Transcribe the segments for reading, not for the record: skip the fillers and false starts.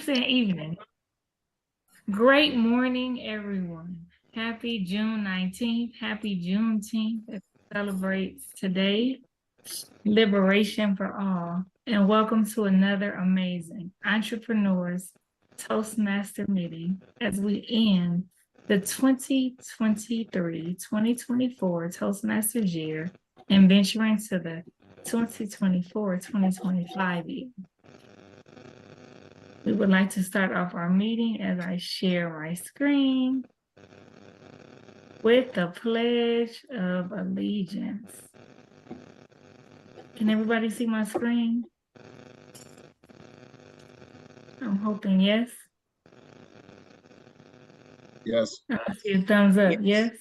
saying evening. Great morning, everyone. Happy June 19th. Happy Juneteenth. It celebrates today, liberation for all. And welcome to another amazing Entrepreneurs Toastmaster meeting as we end the 2023-2024 Toastmasters year and venture into the 2024-2025 year. We would like to start off our meeting as I share my screen with the Pledge of Allegiance. Can everybody see my screen? I'm hoping yes. Yes. I see a thumbs up, yes?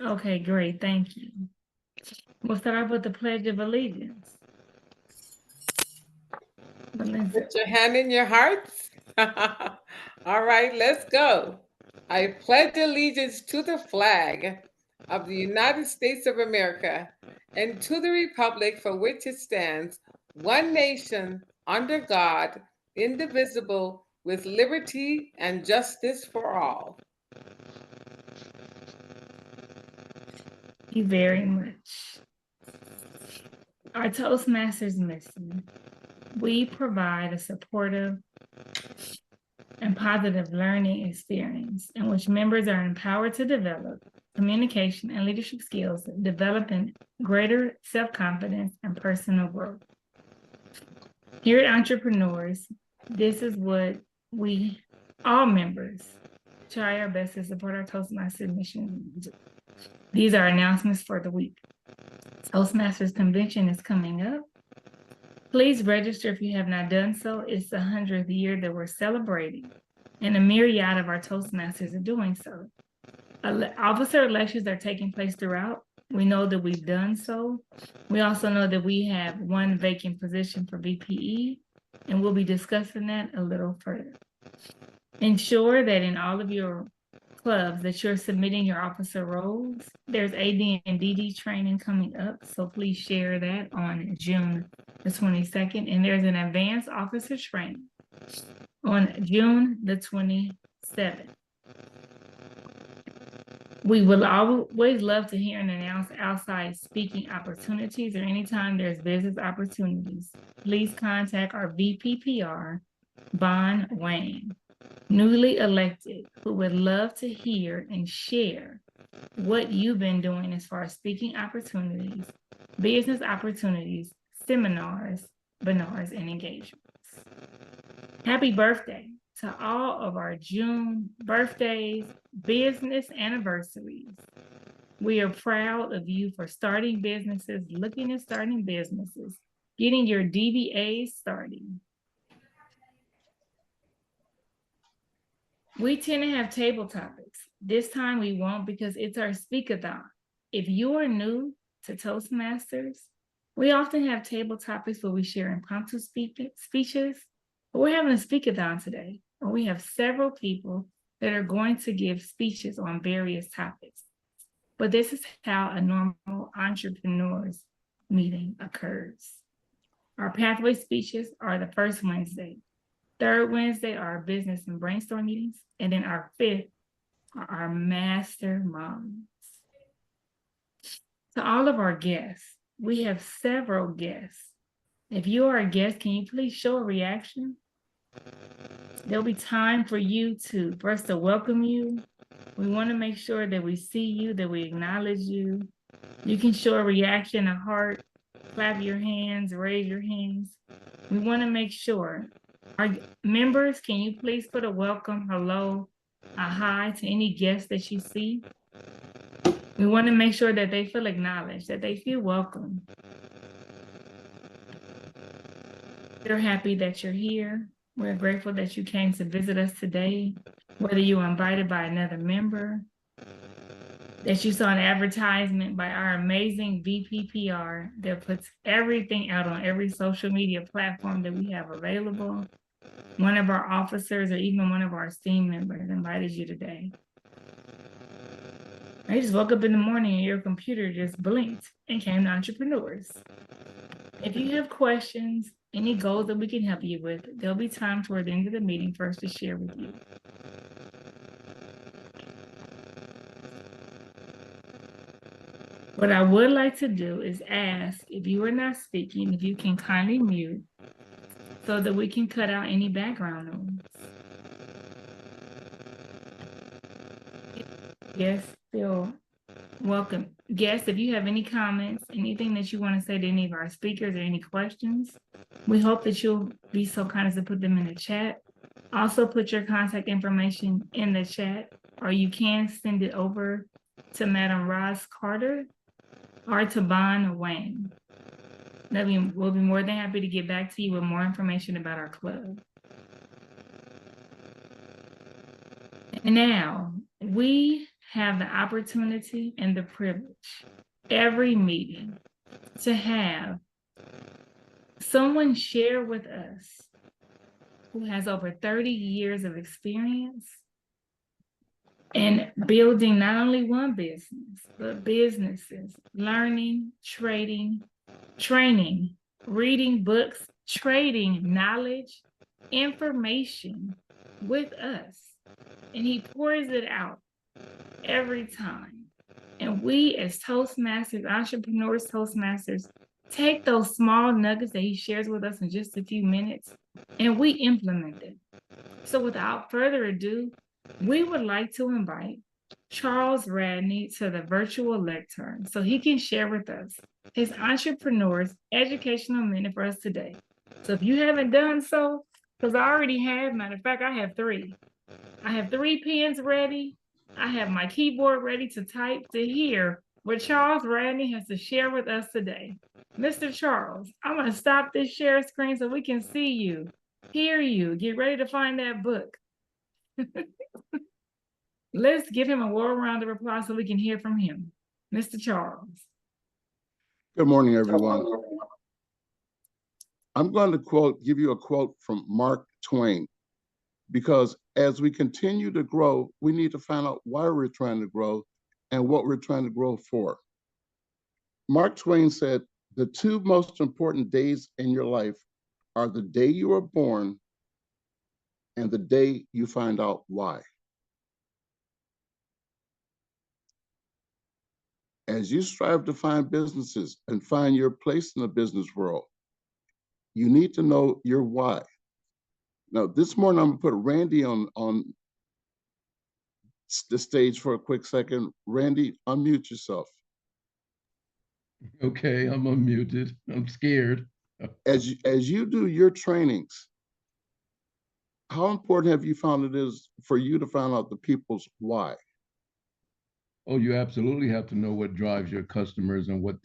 Okay, great, thank you. We'll start off with the Pledge of Allegiance. Put your hand in your hearts. All right, let's go. I pledge allegiance to the flag of the United States of America and to the republic for which it stands, one nation, under God, indivisible, with liberty and justice for all. Thank you very much. Our Toastmasters mission. We provide a supportive and positive learning experience in which members are empowered to develop communication and leadership skills, developing greater self-confidence and personal growth. Here at Entrepreneurs, this is what we, all members, try our best to support our Toastmasters mission. These are announcements for the week. Toastmasters Convention is coming up. Please register if you have not done so. It's the 100th year that we're celebrating, and a myriad of our Toastmasters are doing so. Officer elections are taking place throughout. We know that we've done so. We also know that we have one vacant position for VPE, and we'll be discussing that a little further. Ensure that in all of your clubs that you're submitting your officer roles. There's AD and DD training coming up, so please share that on June the 22nd. And there's an advanced officer training on June the 27th. We will always love to hear and announce outside speaking opportunities, or anytime there's business opportunities. Please contact our VPPR, Bon Wayne, newly elected, who would love to hear and share what you've been doing as far as speaking opportunities, business opportunities, seminars, webinars, and engagements. Happy birthday to all of our June birthdays, business anniversaries. We are proud of you for starting businesses, looking at starting businesses, getting your DBAs starting. We tend to have table topics. This time we won't, because it's our Speakathon. If you are new to Toastmasters, we often have table topics where we share impromptu speeches, but we're having a Speakathon today, where we have several people that are going to give speeches on various topics. But this is how a normal entrepreneurs meeting occurs. Our pathway speeches are the first Wednesday. Third Wednesday are business and brainstorm meetings. And then our fifth are our masterminds. To all of our guests, we have several guests. If you are a guest, can you please show a reaction? There'll be time for us to welcome you. We want to make sure that we see you, that we acknowledge you. You can show a reaction, a heart, clap your hands, raise your hands. We want to make sure. Our members, can you please put a welcome, hello, a hi to any guests that you see? We want to make sure that they feel acknowledged, that they feel welcome. We're happy that you're here. We're grateful that you came to visit us today, whether you were invited by another member, that you saw an advertisement by our amazing VPPR that puts everything out on every social media platform that we have available. One of our officers or even one of our esteemed members invited you today. I just woke up in the morning and your computer just blinked and came to Entrepreneurs. If you have questions, any goals that we can help you with. There'll be time toward the end of the meeting for us to share with you. What I would like to do is ask, if you are not speaking, if you can kindly mute so that we can cut out any background noise. Yes, still welcome. Guests, if you have any comments, anything that you want to say to any of our speakers or any questions, we hope that you'll be so kind as to put them in the chat. Also put your contact information in the chat, or you can send it over to Madam Roz Carter or to Bon Wayne. We'll be more than happy to get back to you with more information about our club. And now we have the opportunity and the privilege every meeting to have someone share with us who has over 30 years of experience in building not only one business, but businesses, learning, trading, training, reading books, trading knowledge, information with us. And he pours it out every time. And we as Toastmasters, entrepreneurs, Toastmasters, take those small nuggets that he shares with us in just a few minutes and we implement it. So without further ado, we would like to invite Charles Radney to the virtual lectern so he can share with us his entrepreneur's educational minute for us today. So if you haven't done so, because I already have, matter of fact, I have 3. I have 3 pens ready. I have my keyboard ready to type to hear what Charles Radney has to share with us today. Mr. Charles, I'm going to stop this share screen so we can see you, hear you, get ready to find that book. Let's give him a warm round of applause so we can hear from him. Mr. Charles. Good morning, everyone. I'm going to give you a quote from Mark Twain, because as we continue to grow, we need to find out why we're trying to grow and what we're trying to grow for. Mark Twain said, "The 2 most important days in your life are the day you were born and the day you find out why." As you strive to find businesses and find your place in the business world, you need to know your why. Now, this morning, I'm going to put Randy on the stage for a quick second. Randy, unmute yourself. Okay, I'm unmuted. I'm scared. As you do your trainings, how important have you found it is for you to find out the people's why? Oh, you absolutely have to know what drives your customers and what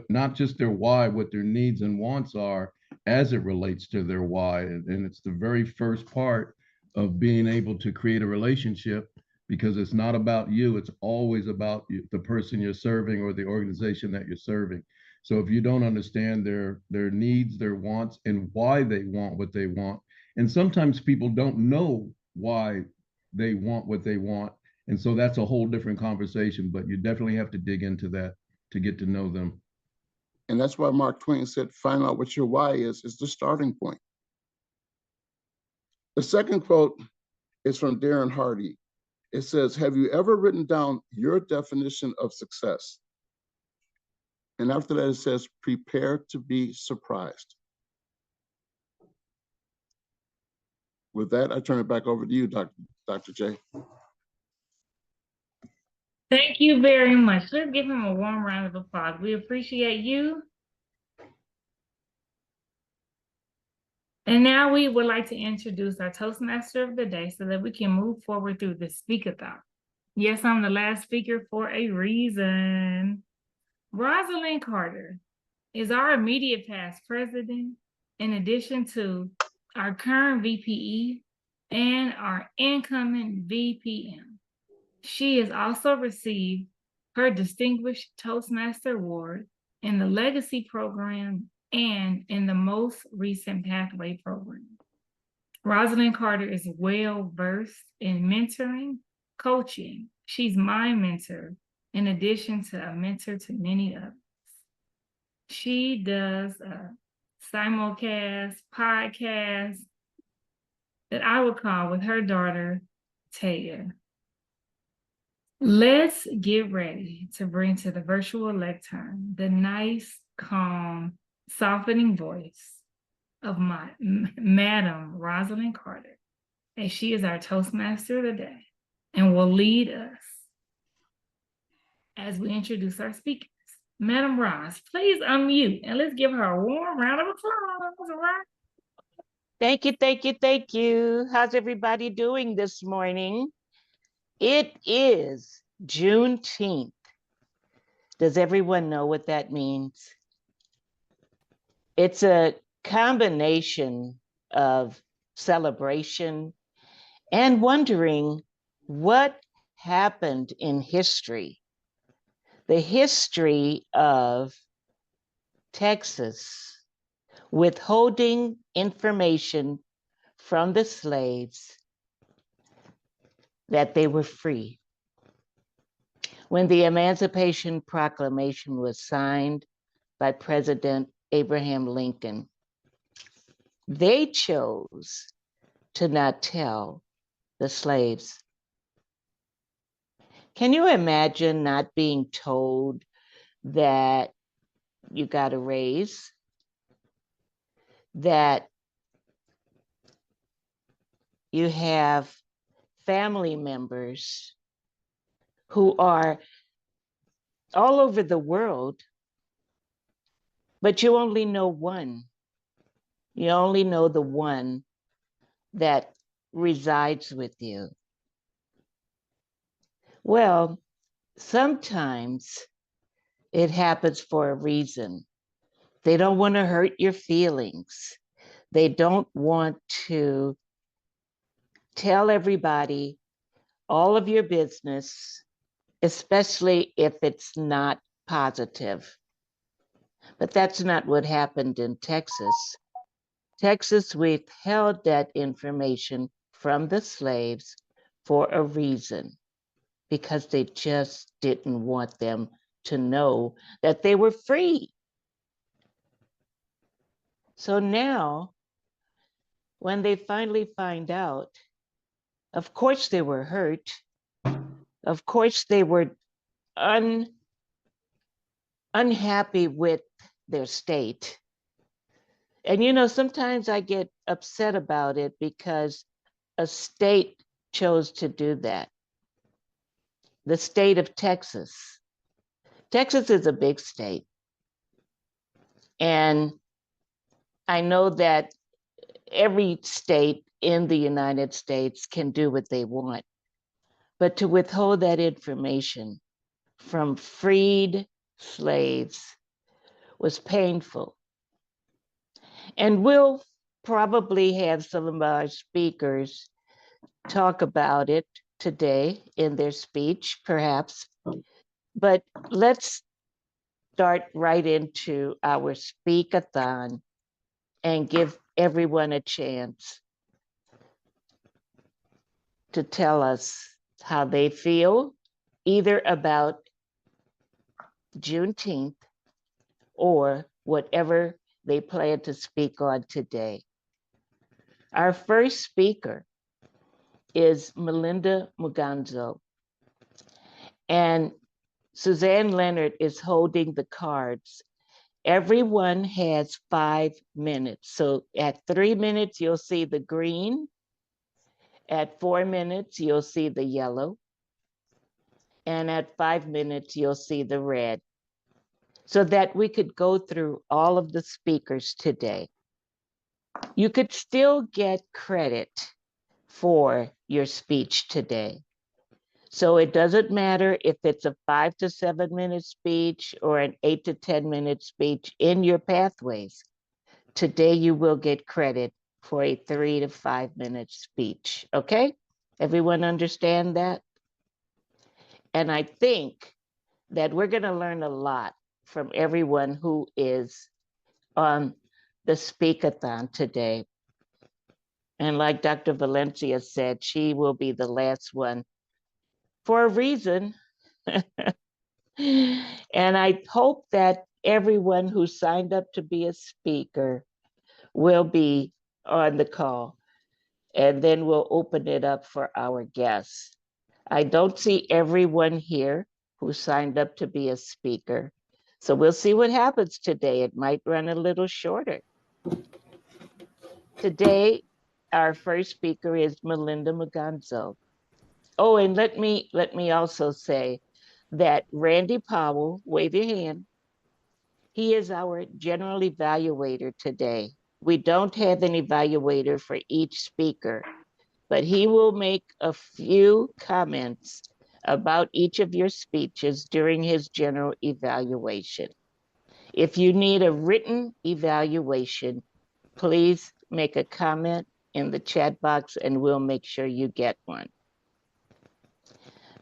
not just their why, what their needs and wants are as it relates to their why. And it's the very first part of being able to create a relationship, because it's not about you. It's always about the person you're serving or the organization that you're serving. So if you don't understand their needs, their wants, and why they want what they want, and sometimes people don't know why they want what they want. And so that's a whole different conversation, but you definitely have to dig into that to get to know them. And that's why Mark Twain said, find out what your why is the starting point. The second quote is from Darren Hardy. It says, "Have you ever written down your definition of success?" And after that, it says, "Prepare to be surprised." With that, I turn it back over to you, Dr. J. Thank you very much. Let's give him a warm round of applause. We appreciate you. And now we would like to introduce our Toastmaster of the day so that we can move forward through the Speakathon. Yes, I'm the last speaker for a reason. Rosalind Carter is our immediate past president, in addition to our current VPE and our incoming VPM. She has also received her Distinguished Toastmaster Award in the Legacy Program and in the most recent Pathway Program. Rosalind Carter is well-versed in mentoring, coaching. She's my mentor, in addition to a mentor to many others. She does simulcast, podcast that I would call with her daughter, Taya. Let's get ready to bring to the virtual lectern the nice, calm, softening voice of my Madam Rosalind Carter, as she is our Toastmaster of the day and will lead us as we introduce our speakers. Madam Ross, please unmute and let's give her a warm round of applause. All right? Thank you, thank you, thank you. How's everybody doing this morning? It is Juneteenth. Does everyone know what that means? It's a combination of celebration and wondering what happened in history. The history of Texas withholding information from the slaves that they were free. When the Emancipation Proclamation was signed by President Abraham Lincoln, they chose to not tell the slaves. Can you imagine not being told that you got a raise, that you have family members who are all over the world, but you only know one. You only know the one that resides with you. Well, sometimes it happens for a reason. They don't want to hurt your feelings. They don't want to tell everybody all of your business, especially if it's not positive. But that's not what happened in Texas. Texas withheld that information from the slaves for a reason, because they just didn't want them to know that they were free. So now, when they finally find out, of course they were hurt. Of course they were unhappy with their state. And you know, sometimes I get upset about it because a state chose to do that. The state of Texas. Texas is a big state. And I know that every state in the United States can do what they want. But to withhold that information from freed slaves was painful. And we'll probably have some of our speakers talk about it today in their speech, perhaps. But let's start right into our Speakathon and give everyone a chance to tell us how they feel, either about Juneteenth or whatever they plan to speak on today. Our first speaker is Melinda Muganzo, and Suzanne Leonard is holding the cards. Everyone has 5 minutes. So at 3 minutes, you'll see the green. At 4 minutes, you'll see the yellow. And at 5 minutes, you'll see the red. So that we could go through all of the speakers today. You could still get credit for your speech today. So it doesn't matter if it's a 5 to 7 minute speech or an 8 to 10 minute speech in your pathways. Today you will get credit for a 3 to 5 minute speech, okay? Everyone understand that? And I think that we're gonna learn a lot from everyone who is on the Speakathon today. And like Dr. Valencia said, she will be the last one for a reason. And I hope that everyone who signed up to be a speaker will be on the call, and then we'll open it up for our guests. I don't see everyone here who signed up to be a speaker. So we'll see what happens today. It might run a little shorter. Today, our first speaker is Melinda Muganzo. Oh, and let me also say that Randy Powell, wave your hand. He is our general evaluator today. We don't have an evaluator for each speaker, but he will make a few comments about each of your speeches during his general evaluation. If you need a written evaluation, please make a comment in the chat box and we'll make sure you get one.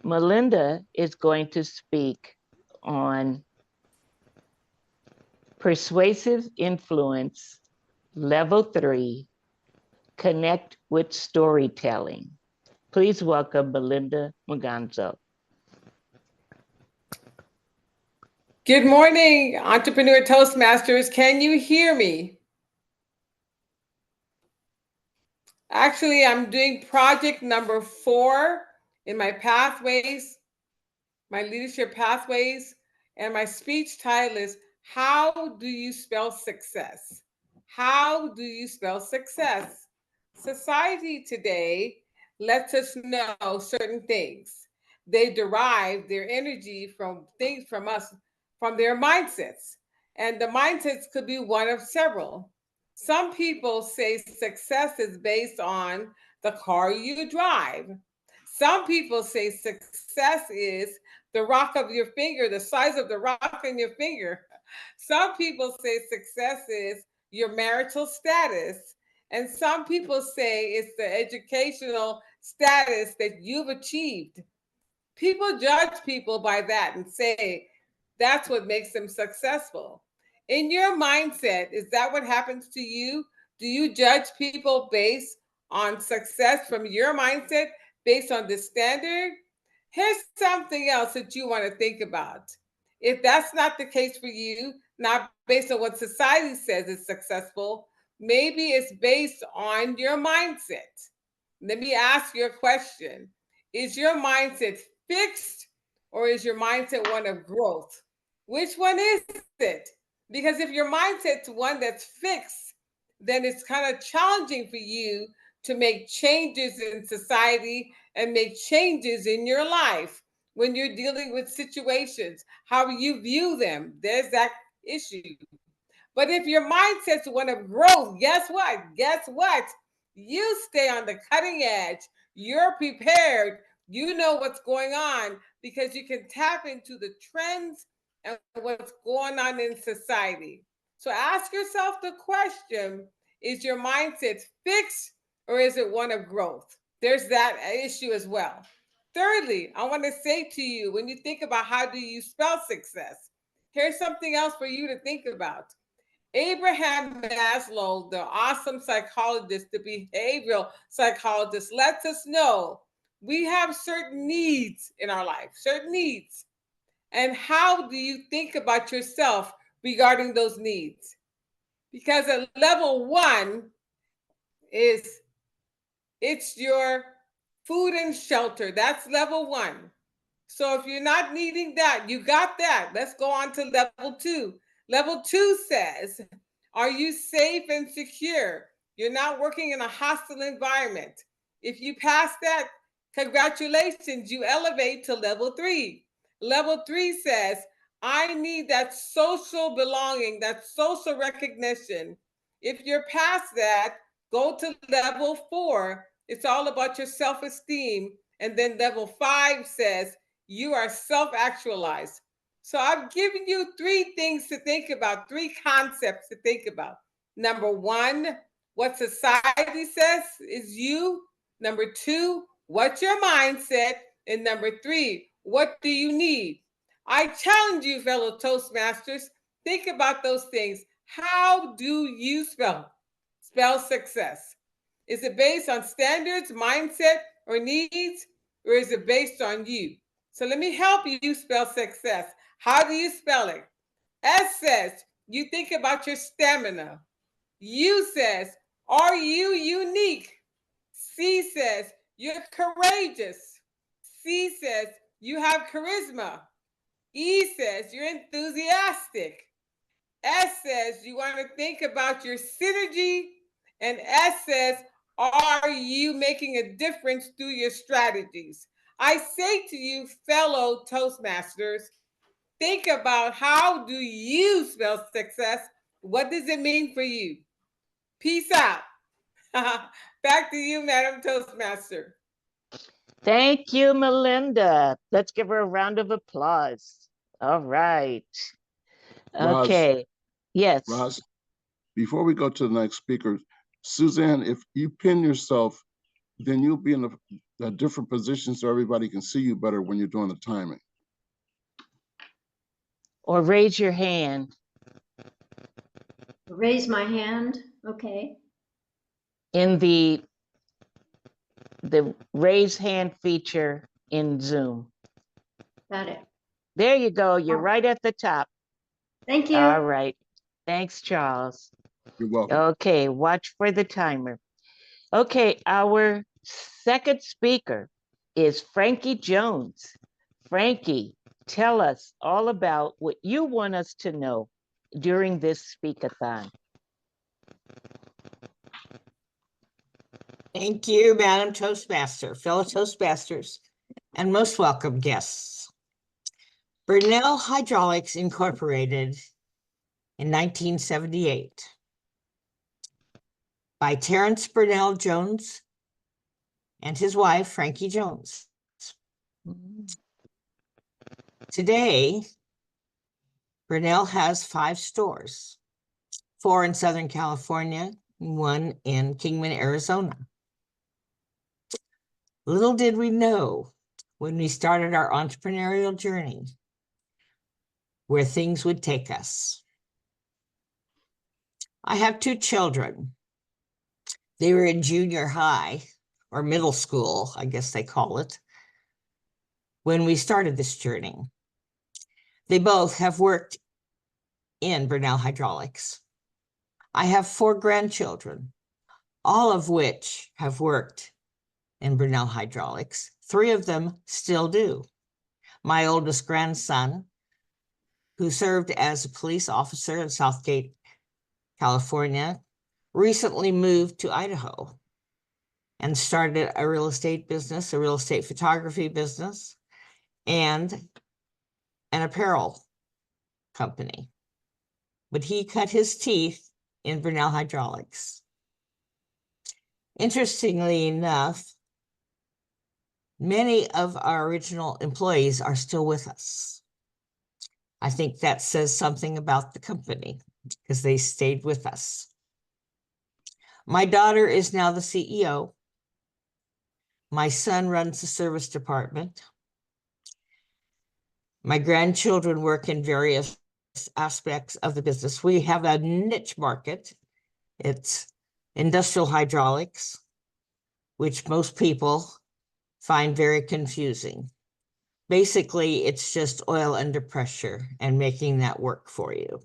Melinda is going to speak on persuasive influence, level 3, connect with storytelling. Please welcome Melinda Muganzo. Good morning, Entrepreneur Toastmasters. Can you hear me? Actually, I'm doing project number 4 in my pathways, my leadership pathways, and my speech title is, How Do You Spell Success? How do you spell success? Society today lets us know certain things. They derive their energy from things from us, from their mindsets. And the mindsets could be one of several. Some people say success is based on the car you drive. Some people say success is the rock of your finger, the size of the rock in your finger. Some people say success is your marital status. And some people say it's the educational status that you've achieved. People judge people by that and say that's what makes them successful. In your mindset, is that what happens to you? Do you judge people based on success from your mindset, based on the standard? Here's something else that you want to think about. If that's not the case for you, not based on what society says is successful, maybe it's based on your mindset. Let me ask you a question. Is your mindset fixed or is your mindset one of growth? Which one is it? Because if your mindset's one that's fixed, then it's kind of challenging for you to make changes in society and make changes in your life when you're dealing with situations, how you view them. There's that issue. But if your mindset's one of growth, guess what? Guess what? You stay on the cutting edge. You're prepared. You know what's going on because you can tap into the trends and what's going on in society. So ask yourself the question, is your mindset fixed or is it one of growth? There's that issue as well. Thirdly, I want to say to you, when you think about how do you spell success, here's something else for you to think about. Abraham Maslow, the awesome psychologist, the behavioral psychologist, lets us know we have certain needs in our life, certain needs. And how do you think about yourself regarding those needs? Because at level 1 is it's your food and shelter. That's level 1. So if you're not needing that, you got that. Let's go on to level 2. Level 2 says, are you safe and secure? You're not working in a hostile environment. If you pass that, congratulations, you elevate to level 3. Level 3 says, I need that social belonging, that social recognition. If you're past that, go to level 4. It's all about your self-esteem. And then level 5 says, you are self-actualized. So I've given you 3 things to think about, 3 concepts to think about. Number 1, what society says is you. Number 2, what's your mindset? And number 3, what do you need? I challenge you, fellow Toastmasters, think about those things. How do you spell success? Is it based on standards, mindset, or needs, or is it based on you? So let me help you spell success. How do you spell it? S says you think about your stamina. U says, are you unique? C says, you're courageous. C says, you have charisma. E says, you're enthusiastic. S says, you want to think about your synergy. And S says, are you making a difference through your strategies? I say to you, fellow Toastmasters, think about, how do you spell success? What does it mean for you? Peace out. Back to you, Madam Toastmaster. Thank you, Melinda. Let's give her a round of applause. All right. Roz, Okay. Yes. Roz, before we go to the next speaker, Suzanne, if you pin yourself, then you'll be in a different position so everybody can see you better when you're doing the timing. Or raise your hand Raise my hand. Okay. in the raise hand feature in Zoom. Got it. There you go. You're right at the top. Thank you. All right. Thanks, Charles. You're welcome. Okay, watch for the timer. Okay, our second speaker is Frankie Jones. Frankie, tell us all about what you want us to know during this Speakathon. Thank you, Madam Toastmaster, fellow Toastmasters, and most welcome guests. Burnell Hydraulics Incorporated in 1978 by Terrence Burnell Jones and his wife, Frankie Jones. Today, Burnell has 5 stores, 4 in Southern California, 1 in Kingman, Arizona. Little did we know when we started our entrepreneurial journey where things would take us. I have 2 children. They were in junior high or middle school, I guess they call it, when we started this journey. They both have worked in Burnell Hydraulics. I have 4 grandchildren, all of which have worked in Burnell Hydraulics. 3 of them still do. My oldest grandson, who served as a police officer in Southgate, California, recently moved to Idaho and started a real estate business, a real estate photography business, and an apparel company. But he cut his teeth in Burnell Hydraulics. Interestingly enough, many of our original employees are still with us. I think that says something about the company because they stayed with us. My daughter is now the CEO. My son runs the service department. My grandchildren work in various aspects of the business. We have a niche market. It's industrial hydraulics, which most people find very confusing. Basically, it's just oil under pressure and making that work for you.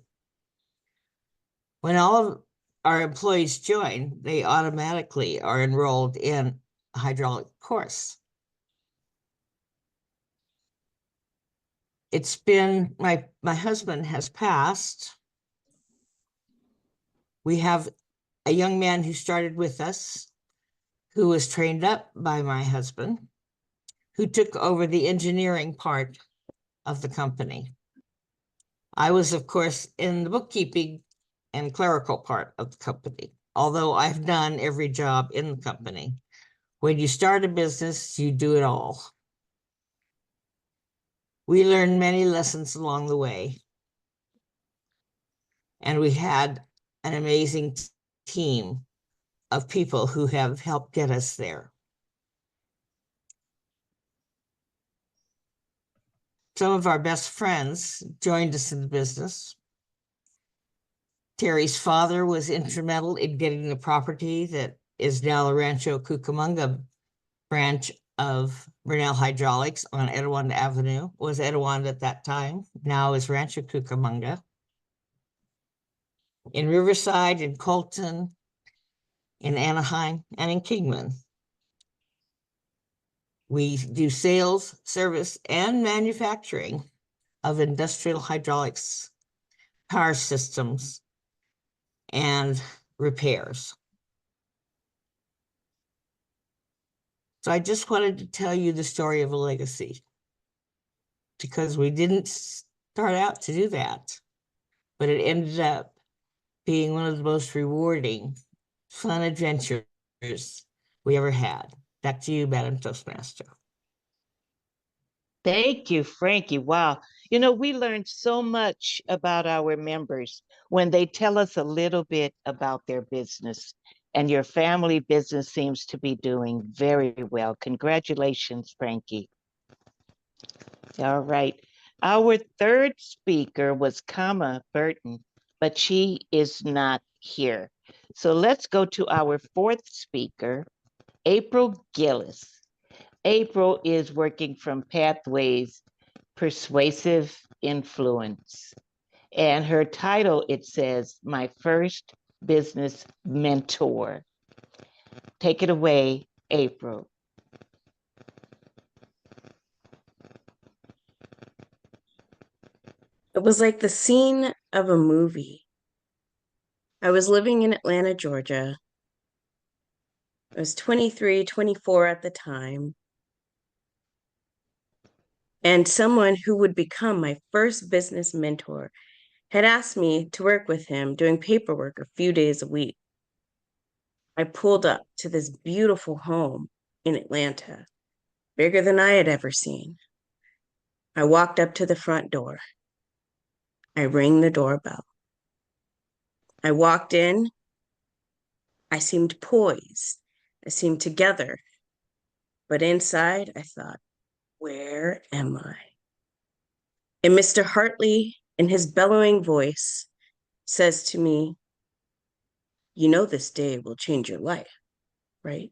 When all of our employees join, they automatically are enrolled in a hydraulic course. It's been, my husband has passed. We have a young man who started with us, who was trained up by my husband, who took over the engineering part of the company. I was, of course, in the bookkeeping and clerical part of the company, although I've done every job in the company. When you start a business, you do it all. We learned many lessons along the way. And we had an amazing team of people who have helped get us there. Some of our best friends joined us in the business. Terry's father was instrumental in getting the property that is now the Rancho Cucamonga branch of Burnell Hydraulics on Etiwanda Avenue. Was Etiwanda at that time, now is Rancho Cucamonga. in Riverside, in Colton, in Anaheim, and in Kingman. We do sales, service, and manufacturing of industrial hydraulics, power systems, and repairs. So I just wanted to tell you the story of a legacy, because we didn't start out to do that, but it ended up being one of the most rewarding, fun adventures we ever had. Back to you, Madam Toastmaster. Thank you, Frankie. Wow. You know, we learned so much about our members when they tell us a little bit about their business. And your family business seems to be doing very well. Congratulations, Frankie. All right. Our third speaker was Kama Burton, but she is not here. So let's go to our fourth speaker, April Gillis. April is working from Pathways Persuasive Influence. And her title, it says, My First Business Mentor. Take it away, April. It was like the scene of a movie. I was living in Atlanta, Georgia. I was 23, 24 at the time. And someone who would become my first business mentor had asked me to work with him doing paperwork a few days a week. I pulled up to this beautiful home in Atlanta, bigger than I had ever seen. I walked up to the front door. I rang the doorbell. I walked in. I seemed poised. I seemed together. But inside, I thought, where am I? And Mr. Hartley, in his bellowing voice, says to me, you know this day will change your life, right?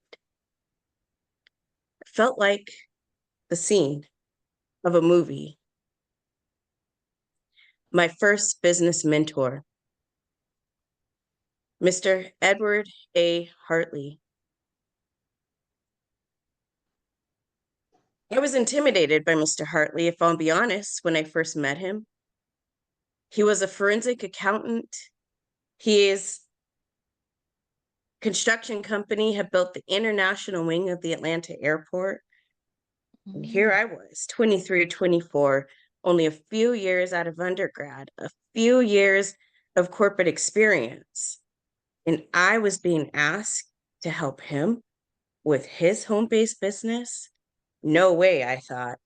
It felt like the scene of a movie. My first business mentor, Mr. Edward A. Hartley. I was intimidated by Mr. Hartley, if I'll be honest, when I first met him. He was a forensic accountant. His construction company had built the international wing of the Atlanta airport. And here I was, 23, 24, only a few years out of undergrad, a few years of corporate experience. And I was being asked to help him with his home-based business? No way, I thought.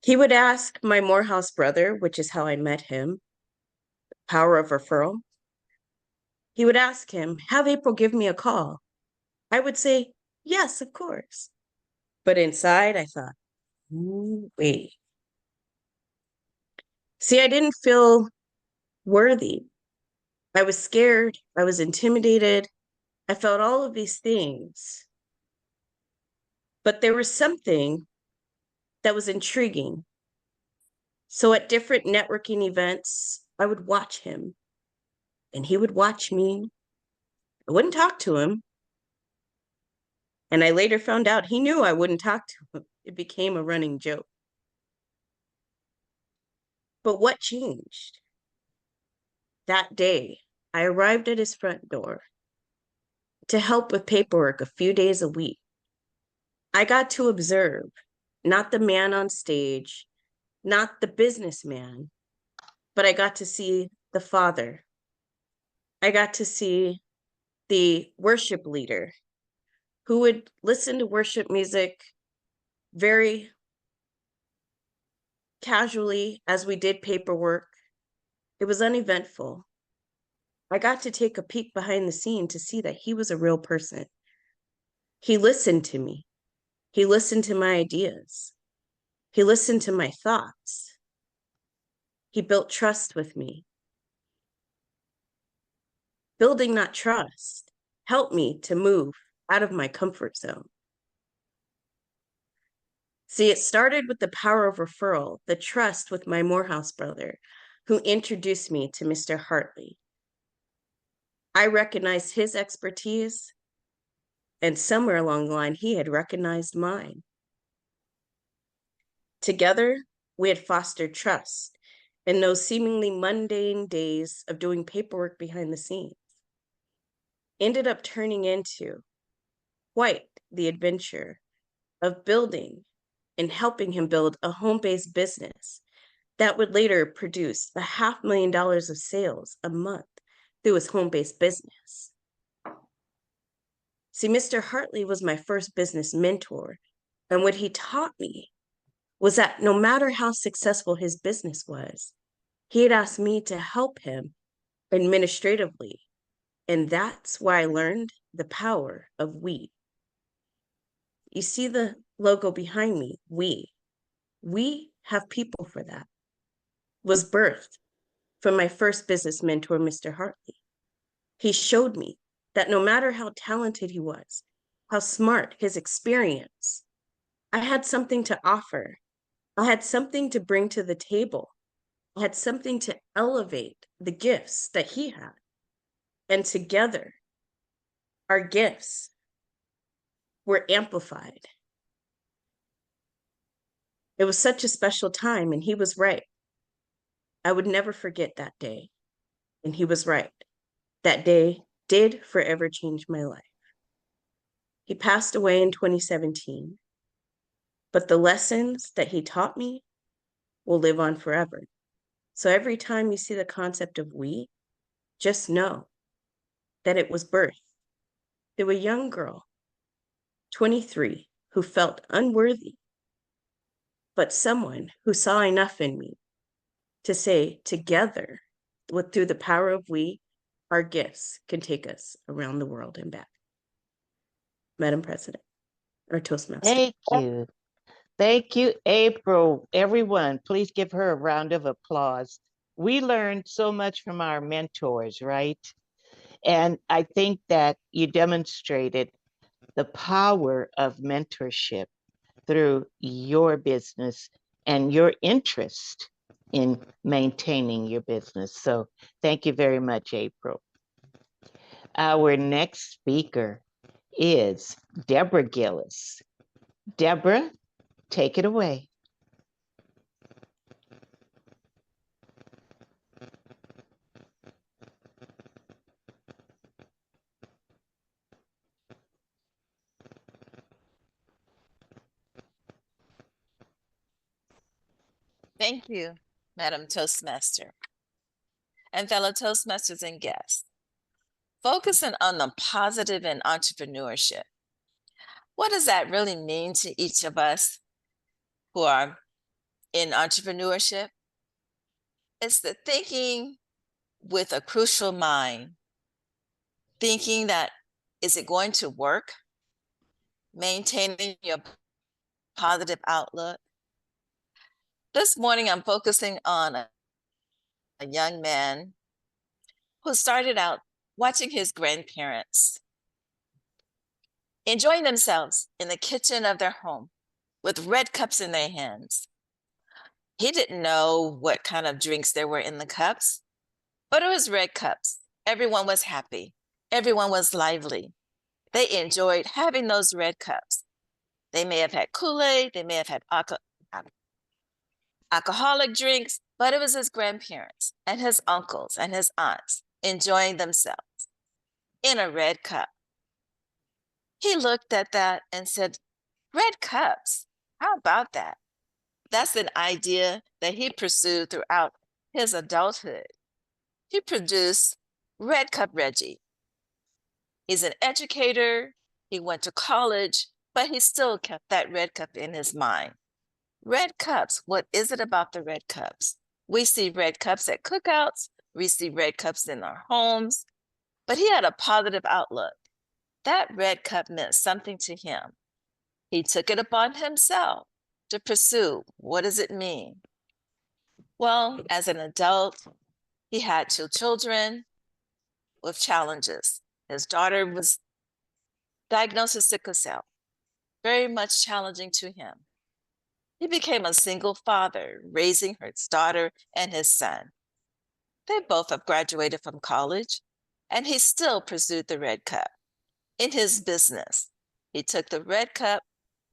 He would ask my Morehouse brother, which is how I met him, power of referral. He would ask him, have April give me a call. I would say, yes, of course. But inside, I thought, wait. See, I didn't feel worthy. I was scared. I was intimidated. I felt all of these things. But there was something that was intriguing. So at different networking events, I would watch him and he would watch me. I wouldn't talk to him. And I later found out he knew I wouldn't talk to him. It became a running joke. But what changed? That day, I arrived at his front door to help with paperwork a few days a week. I got to observe not the man on stage, not the businessman, but I got to see the father. I got to see the worship leader who would listen to worship music very casually as we did paperwork. It was uneventful. I got to take a peek behind the scene to see that he was a real person. He listened to me. He listened to my ideas. He listened to my thoughts. He built trust with me. Building that trust helped me to move out of my comfort zone. See, it started with the power of referral, the trust with my Morehouse brother, who introduced me to Mr. Hartley. I recognized his expertise, and somewhere along the line, he had recognized mine. Together, we had fostered trust in those seemingly mundane days of doing paperwork behind the scenes. Ended up turning into quite the adventure of building and helping him build a home-based business that would later produce $500,000 of sales a month through his home-based business. See, Mr. Hartley was my first business mentor, and what he taught me was that no matter how successful his business was, he had asked me to help him administratively, and that's where I learned the power of we. You see the logo behind me, we. We have people for that. Was birthed from my first business mentor, Mr. Hartley. He showed me that no matter how talented he was, how smart his experience, I had something to offer. I had something to bring to the table. I had something to elevate the gifts that he had. And together, our gifts were amplified. It was such a special time, and he was right. I would never forget that day. And he was right. That day did forever change my life. He passed away in 2017, but the lessons that he taught me will live on forever. So every time you see the concept of we, just know that it was birthed through a young girl, 23, who felt unworthy, but someone who saw enough in me to say together, through the power of we, our gifts can take us around the world and back. Madam President, or Toastmaster. Thank you. Thank you, April. Everyone, please give her a round of applause. We learned so much from our mentors, right? And I think that you demonstrated the power of mentorship through your business and your interest in maintaining your business. So thank you very much, April. Our next speaker is Deborah Gillis. Deborah, take it away. Thank you, Madam Toastmaster, and fellow Toastmasters and guests. Focusing on the positive in entrepreneurship. What does that really mean to each of us who are in entrepreneurship? It's the thinking with a crucial mind, thinking that, is it going to work? Maintaining your positive outlook. This morning, I'm focusing on a young man who started out watching his grandparents enjoying themselves in the kitchen of their home with red cups in their hands. He didn't know what kind of drinks there were in the cups, but it was red cups. Everyone was happy. Everyone was lively. They enjoyed having those red cups. They may have had Kool-Aid, they may have had alcoholic drinks, but it was his grandparents and his uncles and his aunts enjoying themselves in a red cup. He looked at that and said, red cups, how about that? That's an idea that he pursued throughout his adulthood. He produced Red Cup Reggie. He's an educator, he went to college, but he still kept that red cup in his mind. Red cups, what is it about the red cups? We see red cups at cookouts, we see red cups in our homes, but he had a positive outlook. That red cup meant something to him. He took it upon himself to pursue. What does it mean? Well, as an adult, he had 2 children with challenges. His daughter was diagnosed with sickle cell, very much challenging to him. He became a single father, raising his daughter and his son. They both have graduated from college, and he still pursued the red cup. In his business, he took the red cup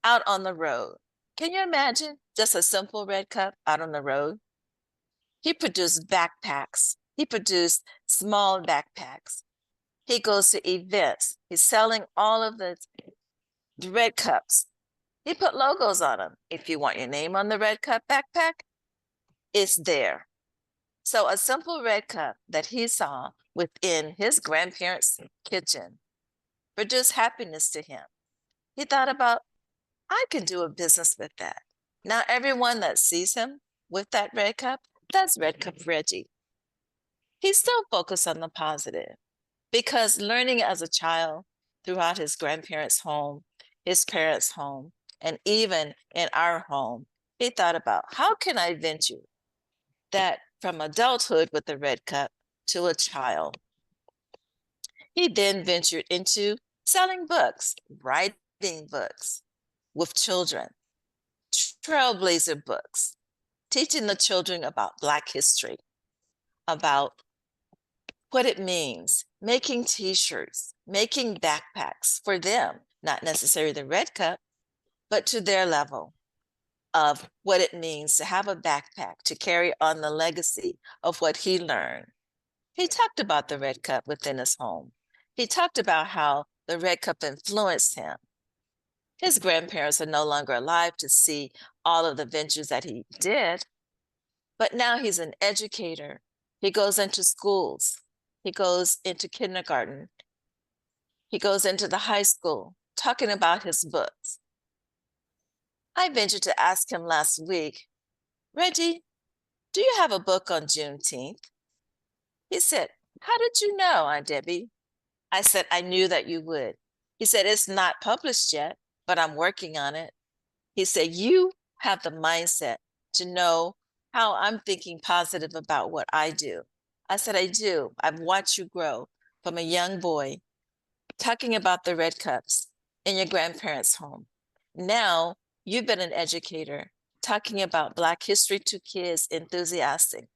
out on the road. Can you imagine just a simple red cup out on the road? He produced backpacks. He produced small backpacks. He goes to events. He's selling all of the red cups. He put logos on them. If you want your name on the red cup backpack, it's there. So a simple red cup that he saw within his grandparents' kitchen produced happiness to him. He thought about, I can do a business with that. Now everyone that sees him with that red cup, that's Red Cup Reggie. He's still focused on the positive because learning as a child throughout his grandparents' home, his parents' home, and even in our home, he thought about, how can I venture that from adulthood with the red cup to a child? He then ventured into selling books, writing books with children, trailblazer books, teaching the children about Black history, about what it means, making t-shirts, making backpacks for them, not necessarily the red cup, but to their level of what it means to have a backpack, to carry on the legacy of what he learned. He talked about the red cup within his home. He talked about how the red cup influenced him. His grandparents are no longer alive to see all of the ventures that he did, but now he's an educator. He goes into schools. He goes into kindergarten. He goes into the high school, talking about his books. I ventured to ask him last week, Reggie, do you have a book on Juneteenth? He said, how did you know, Aunt Debbie? I said, I knew that you would. He said, it's not published yet, but I'm working on it. He said, you have the mindset to know how I'm thinking positive about what I do. I said, I do. I've watched you grow from a young boy talking about the red cups in your grandparents' home. Now you've been an educator talking about Black history to kids, enthusiastic.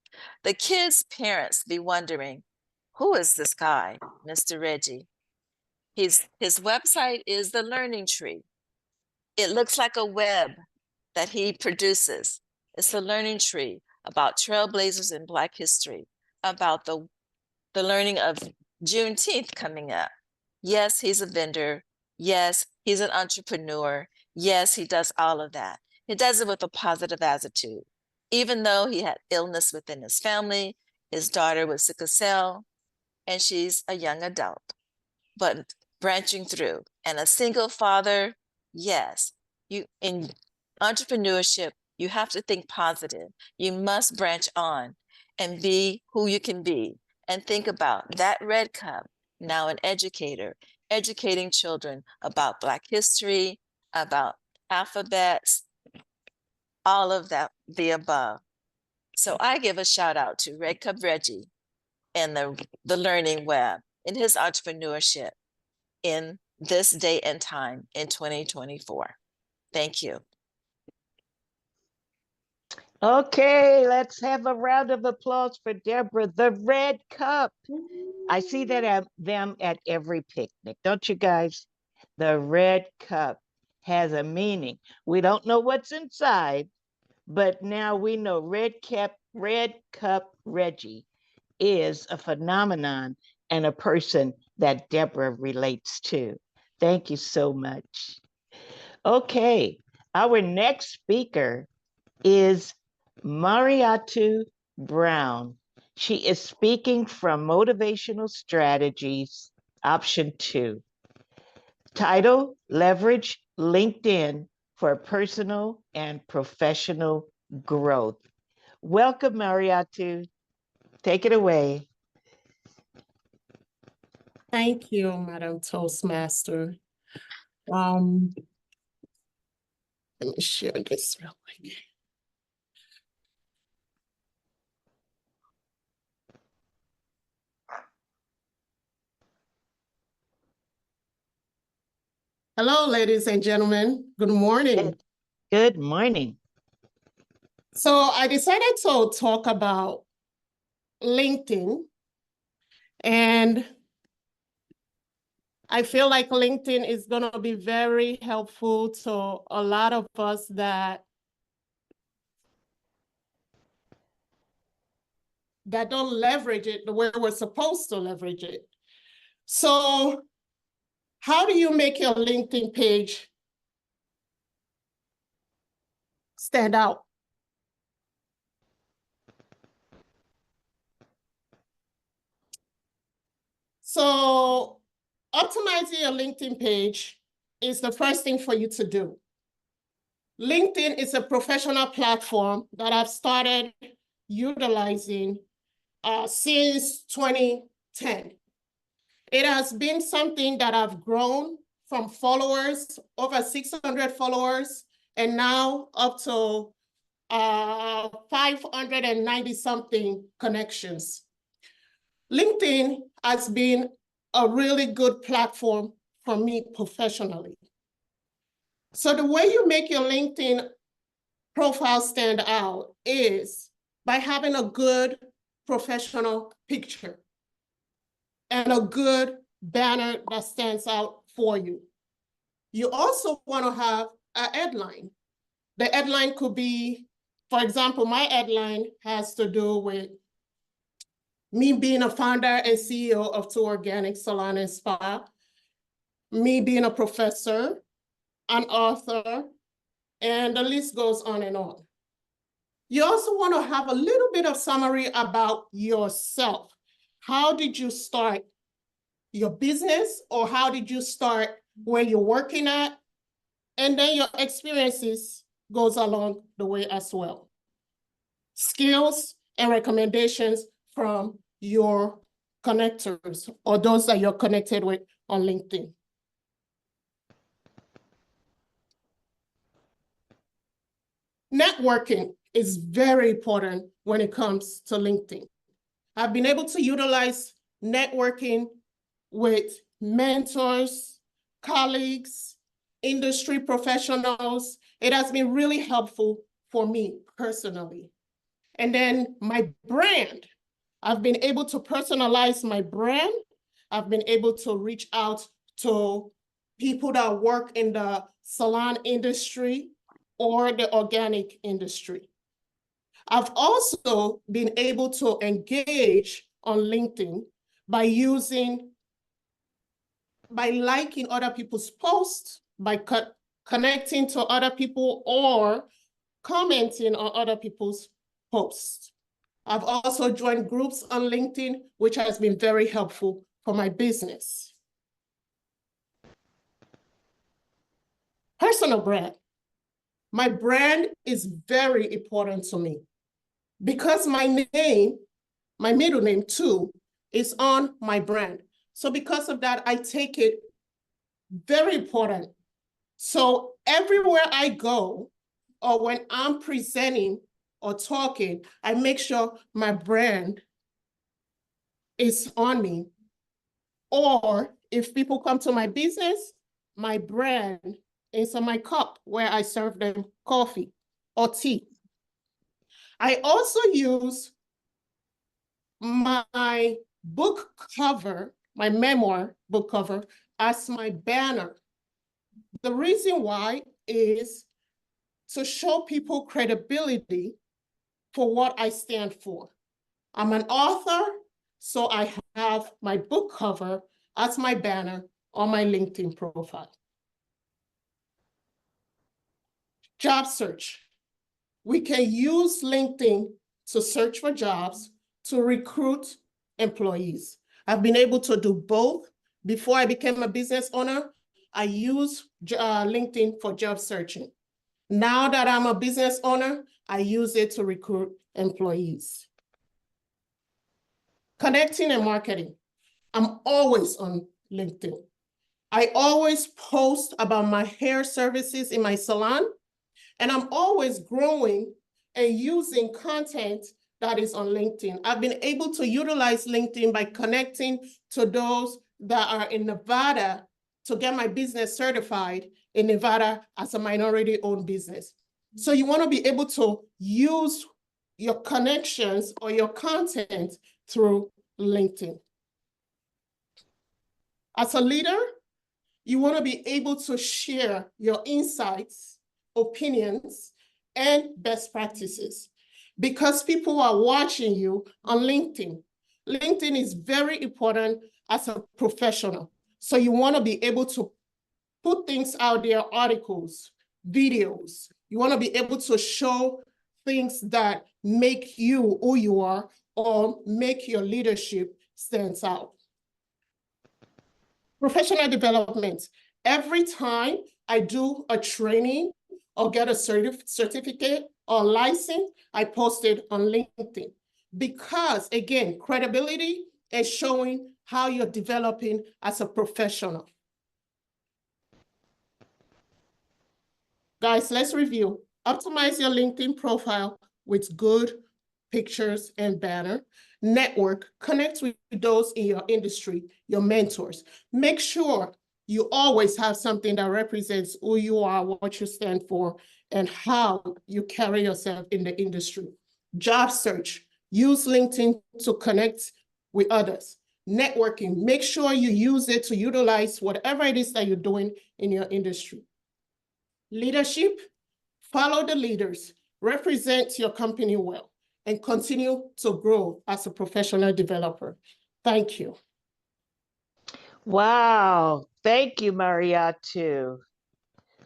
The kids' parents be wondering, who is this guy, Mr. Reggie? His website is the Learning Tree. It looks like a web that he produces. It's the Learning Tree about trailblazers in Black history, about the learning of Juneteenth coming up. Yes, he's a vendor. Yes, he's an entrepreneur. Yes, he does all of that. He does it with a positive attitude. Even though he had illness within his family, his daughter was sickle cell, and she's a young adult, but branching through. And a single father, yes, you in entrepreneurship, you have to think positive. You must branch on and be who you can be. And think about that red cup, now an educator, educating children about Black history, about alphabets, all of that, the above. So I give a shout out to Red Cup Reggie and the Learning Web in his entrepreneurship in this day and time in 2024. Thank you. Okay, let's have a round of applause for Deborah. The red cup. I see that at them at every picnic, don't you guys? The red cup has a meaning. We don't know what's inside, but now we know Red Cup Reggie is a phenomenon and a person that Deborah relates to. Thank you so much. Okay, our next speaker is Mariatu Brown. She is speaking from Motivational Strategies, Option 2. Title, Leverage LinkedIn for Personal and Professional Growth. Welcome, Mariatu. Take it away. Thank you, Madam Toastmaster. Let me share this real quick. Hello, ladies and gentlemen. Good morning. Good morning. So I decided to talk about LinkedIn and I feel like LinkedIn is going to be very helpful to a lot of us that don't leverage it the way we're supposed to leverage it. So how do you make your LinkedIn page stand out? So optimizing your LinkedIn page is the first thing for you to do. LinkedIn is a professional platform that I've started utilizing since 2010. It has been something that I've grown from followers, over 600 followers, and now up to 590 something connections. LinkedIn has been a really good platform for me professionally. So the way you make your LinkedIn profile stand out is by having a good professional picture and a good banner that stands out for you. You also want to have a headline. The headline could be, for example, my headline has to do with me being a founder and CEO of 2 Organic Salon and Spa, me being a professor, an author, and the list goes on and on. You also want to have a little bit of summary about yourself. How did you start your business, or how did you start where you're working at? And then your experiences goes along the way as well. Skills and recommendations from your connectors or those that you're connected with on LinkedIn. Networking is very important when it comes to LinkedIn. I've been able to utilize networking with mentors, colleagues, industry professionals. It has been really helpful for me personally. And then my brand, I've been able to personalize my brand. I've been able to reach out to people that work in the salon industry or the organic industry. I've also been able to engage on LinkedIn by liking other people's posts, by connecting to other people, or commenting on other people's posts. I've also joined groups on LinkedIn, which has been very helpful for my business. Personal brand. My brand is very important to me because my name, my middle name too, is on my brand. So because of that, I take it very important. So everywhere I go, or when I'm presenting or talking, I make sure my brand is on me. Or if people come to my business, my brand is on my cup where I serve them coffee or tea. I also use my book cover, my memoir book cover, as my banner. The reason why is to show people credibility for what I stand for. I'm an author, so I have my book cover as my banner on my LinkedIn profile. Job search. We can use LinkedIn to search for jobs, to recruit employees. I've been able to do both. Before I became a business owner, I used LinkedIn for job searching. Now that I'm a business owner, I use it to recruit employees. Connecting and marketing. I'm always on LinkedIn. I always post about my hair services in my salon, and I'm always growing and using content that is on LinkedIn. I've been able to utilize LinkedIn by connecting to those that are in Nevada to get my business certified in Nevada as a minority-owned business. So you want to be able to use your connections or your content through LinkedIn. As a leader, You want to be able to share your insights, opinions, and best practices because people are watching you on LinkedIn. LinkedIn is very important as a professional. So you want to be able to put things out there, articles, videos. You want to be able to show things that make you who you are or make your leadership stands out. Professional development. Every time I do a training or get a certificate or license, I post it on LinkedIn. Because again, credibility is showing how you're developing as a professional. Guys, let's review. Optimize your LinkedIn profile with good pictures and banner. Network, connect with those in your industry, your mentors. Make sure you always have something that represents who you are, what you stand for, and how you carry yourself in the industry. Job search, use LinkedIn to connect with others. Networking, make sure you use it to utilize whatever it is that you're doing in your industry. Leadership, follow the leaders, represent your company well, and continue to grow as a professional developer. Thank you. Wow. Thank you, Mariatu.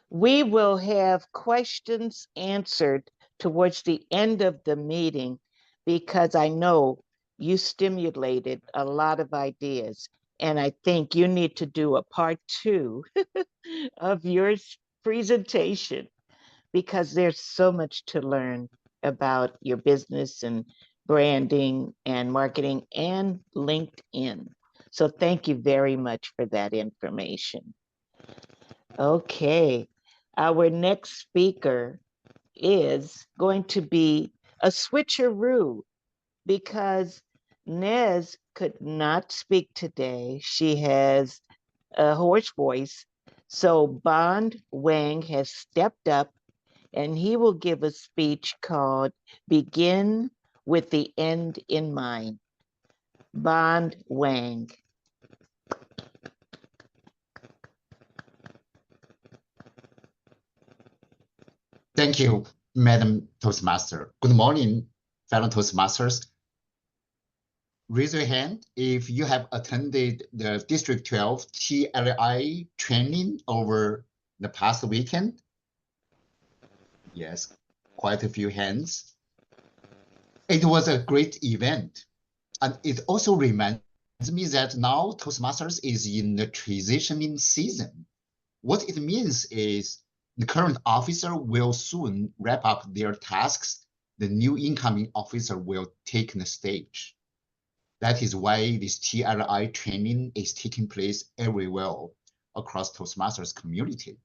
We will have questions answered towards the end of the meeting because I know you stimulated a lot of ideas. And I think you need to do a part 2 of your presentation because there's so much to learn about your business and branding and marketing and LinkedIn. So thank you very much for that information. Okay, our next speaker is going to be a switcheroo because Nez could not speak today. She has a hoarse voice. So Bond Wang has stepped up and he will give a speech called Begin with the End in Mind. Bond Wang. Thank you, Madam Toastmaster. Good morning, fellow Toastmasters. Raise your hand if you have attended the District 12 TLI training over the past weekend. Yes, quite a few hands. It was a great event. And it also reminds me that now Toastmasters is in the transitioning season. What it means is the current officer will soon wrap up their tasks. The new incoming officer will take the stage. That is why this TLI training is taking place everywhere across Toastmasters community.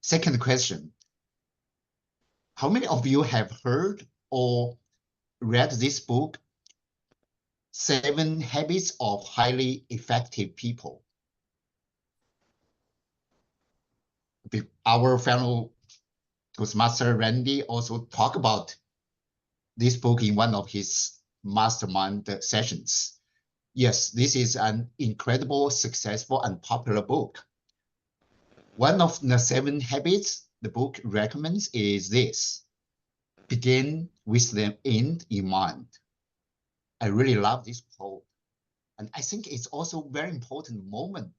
Second question, how many of you have heard or read this book, 7 Habits of Highly Effective People? Our fellow Toastmaster Randy also talked about this book in one of his mastermind sessions. Yes, this is an incredible, successful, and popular book. One of the 7 habits the book recommends is this: begin with the end in mind. I really love this quote. And I think it's also a very important moment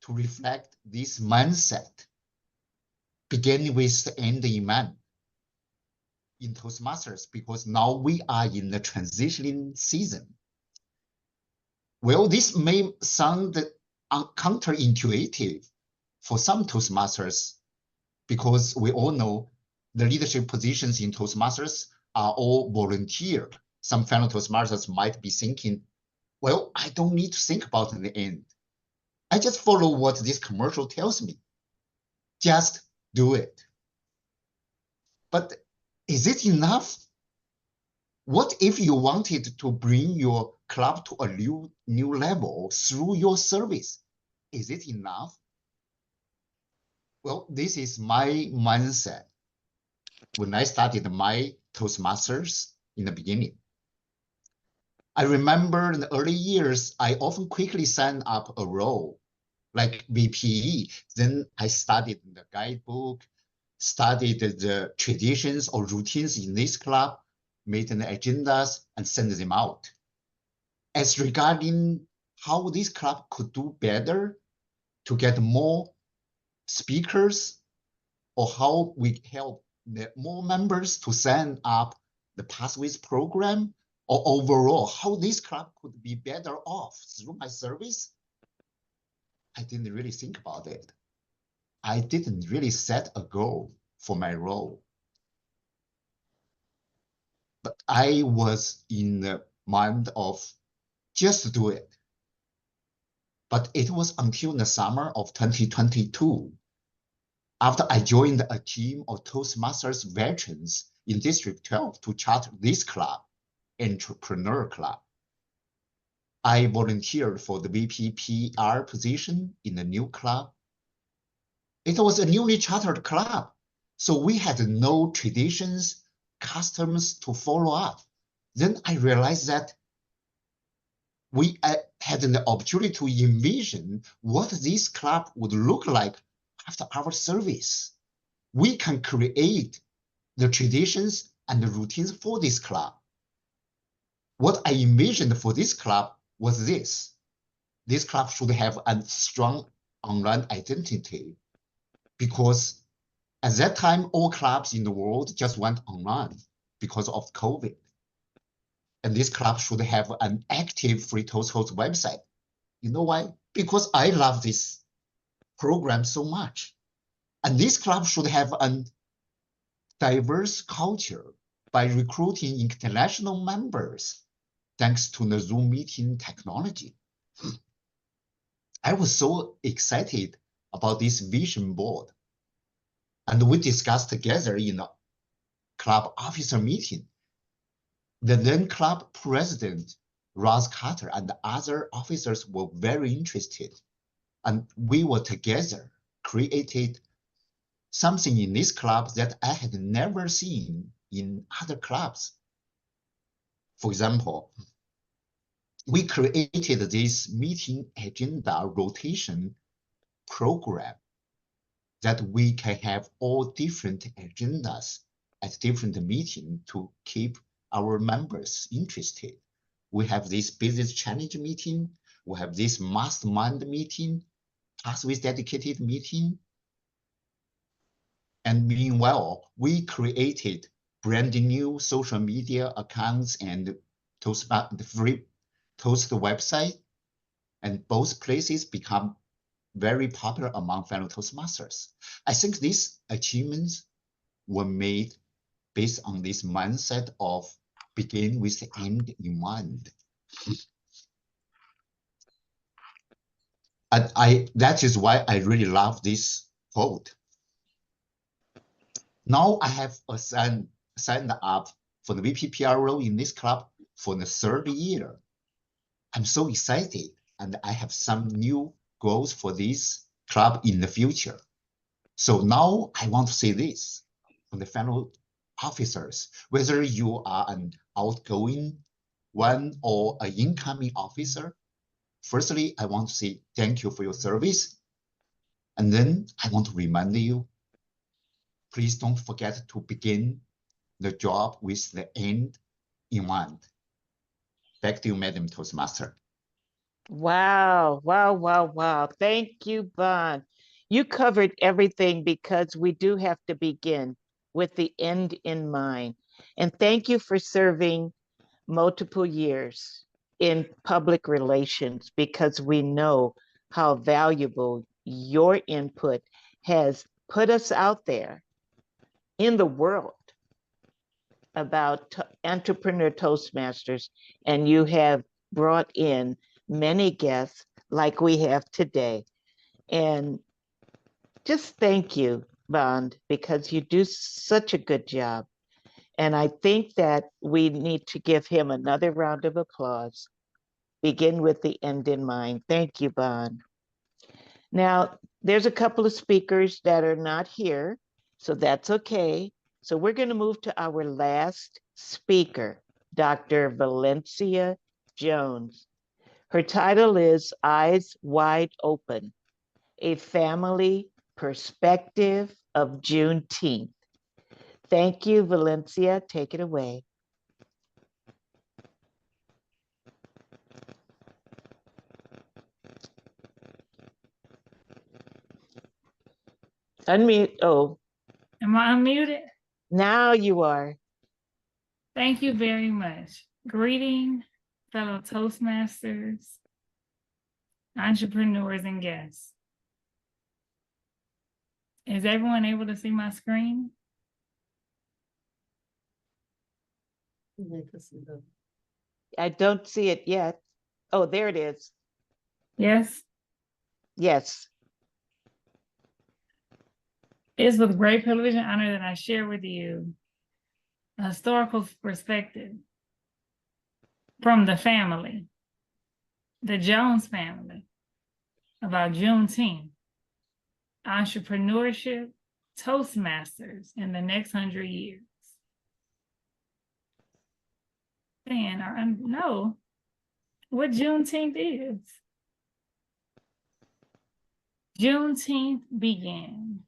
to reflect this mindset. Begin with the end in mind in Toastmasters, because now we are in the transitioning season. Well, this may sound counterintuitive for some Toastmasters, because we all know the leadership positions in Toastmasters are all volunteer. Some fellow Toastmasters might be thinking, well, I don't need to think about the end. I just follow what this commercial tells me. Just do it. But is it enough? What if you wanted to bring your club to a new level through your service? Is it enough? Well, this is my mindset when I started my Toastmasters in the beginning. I remember in the early years, I often quickly signed up a role like VPE. Then I studied the guidebook, studied the traditions or routines in this club, made the agendas and sent them out. As regarding how this club could do better to get more speakers, or how we help more members to sign up the Pathways program, or overall how this club could be better off through my service, I didn't really think about it. I didn't really set a goal for my role. But I was in the mind of just do it. But it was until the summer of 2022, after I joined a team of Toastmasters veterans in District 12 to charter this club, Entrepreneur Club. I volunteered for the VPPR position in the new club. It was a newly chartered club, so we had no traditions, customs to follow up. Then I realized that we had an opportunity to envision what this club would look like after our service. We can create the traditions and the routines for this club. What I envisioned for this club was this. This club should have a strong online identity, because at that time, all clubs in the world just went online because of COVID. And this club should have an active Free Toast Host website. You know why? Because I love this program so much. And this club should have a diverse culture by recruiting international members, thanks to the Zoom meeting technology. I was so excited about this vision board. And we discussed together in a club officer meeting. The then club president, Ross Carter, and the other officers were very interested. And we were together, created something in this club that I had never seen in other clubs. For example, we created this meeting agenda rotation program that we can have all different agendas at different meetings to keep our members interested. We have this business challenge meeting, we have this mastermind meeting, Pathways dedicated meeting. And meanwhile, we created brand new social media accounts and the free Toast website, and both places become very popular among fellow Toastmasters. I think these achievements were made based on this mindset of begin with the end in mind. And that is why I really love this quote. Now I have signed up for the VPPR role in this club for the third year. I'm so excited, and I have some new goals for this club in the future. So now I want to say this from the fellow officers, whether you are an outgoing one or an incoming officer. Firstly, I want to say thank you for your service. And then I want to remind you, please don't forget to begin the job with the end in mind. Back to you, Madam Toastmaster. Wow, wow, wow, wow. Thank you, Bon. You covered everything, because we do have to begin with the end in mind. And thank you for serving multiple years in public relations, because we know how valuable your input has put us out there in the world about entrepreneur Toastmasters, and you have brought in many guests like we have today. And just thank you, Bond, because you do such a good job. And I think that we need to give him another round of applause. Begin with the end in mind. Thank you, Bond. Now, there's a couple of speakers that are not here, so that's okay. So we're going to move to our last speaker, Dr. Valencia Jones. Her title is Eyes Wide Open, a family perspective of Juneteenth. Thank you, Valencia. Take it away. Unmute. Oh, Am I unmuted? now you are. Thank you very much. Greeting, fellow Toastmasters, entrepreneurs, and guests. Is everyone able to see my screen? I don't see it yet. Oh, there it is. Yes. Yes. It's with great privilege and honor that I share with you a historical perspective from the family, the Jones family, about Juneteenth, entrepreneurship, Toastmasters in the next 100 years. And I know what Juneteenth is. Juneteenth began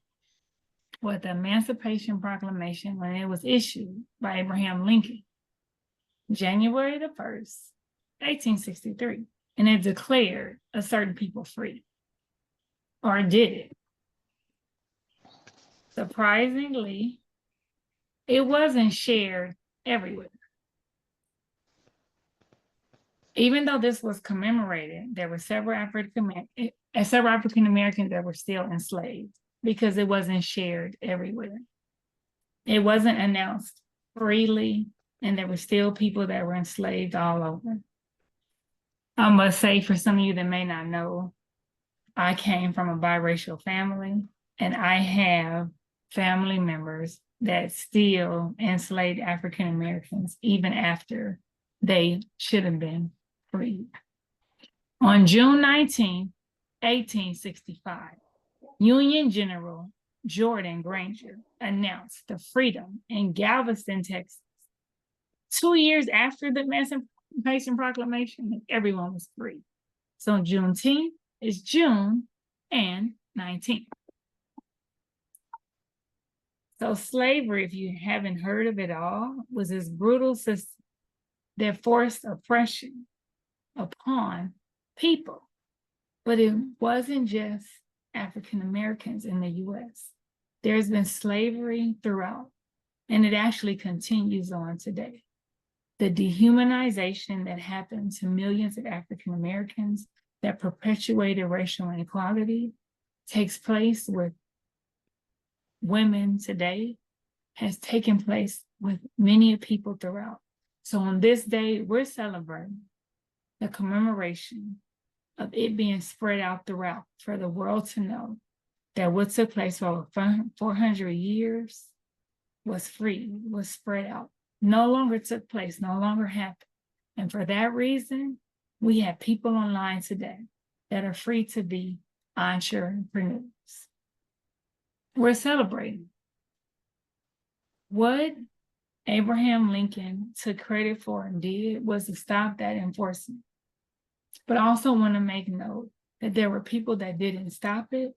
with the Emancipation Proclamation when it was issued by Abraham Lincoln, January the 1st, 1863, and it declared a certain people free, or did it? Surprisingly, it wasn't shared everywhere. Even though this was commemorated, there were several African Americans that were still enslaved because it wasn't shared everywhere. It wasn't announced freely, and there were still people that were enslaved all over. I must say, for some of you that may not know, I came from a biracial family, and I have family members that still enslaved African Americans even after they should have been freed. On June 19, 1865, Union General Jordan Granger announced the freedom in Galveston, Texas. 2 years after the Emancipation Proclamation, everyone was free. So Juneteenth is June and 19th. So slavery, if you haven't heard of it all, was this brutal system that forced oppression upon people. But it wasn't just African Americans in the US. There's been slavery throughout, and it actually continues on today. The dehumanization that happened to millions of African Americans that perpetuated racial inequality takes place with women today, has taken place with many people throughout. So on this day, we're celebrating the commemoration of it being spread out throughout for the world to know that what took place for over 400 years was free, was spread out, no longer took place, no longer happened. And for that reason, we have people online today that are free to be entrepreneurs. We're celebrating. What Abraham Lincoln took credit for and did was to stop that enforcement. But I also want to make note that there were people that didn't stop it,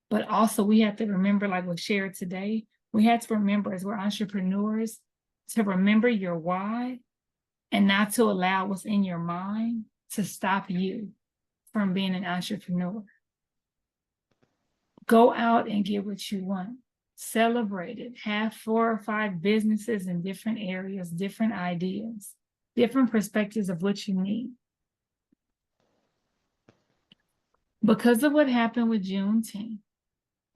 but also we have to remember, like was shared today, we have to remember as we're entrepreneurs to remember your why and not to allow what's in your mind to stop you from being an entrepreneur. Go out and get what you want. Celebrate it. Have 4 or 5 businesses in different areas, different ideas, different perspectives of what you need. Because of what happened with Juneteenth,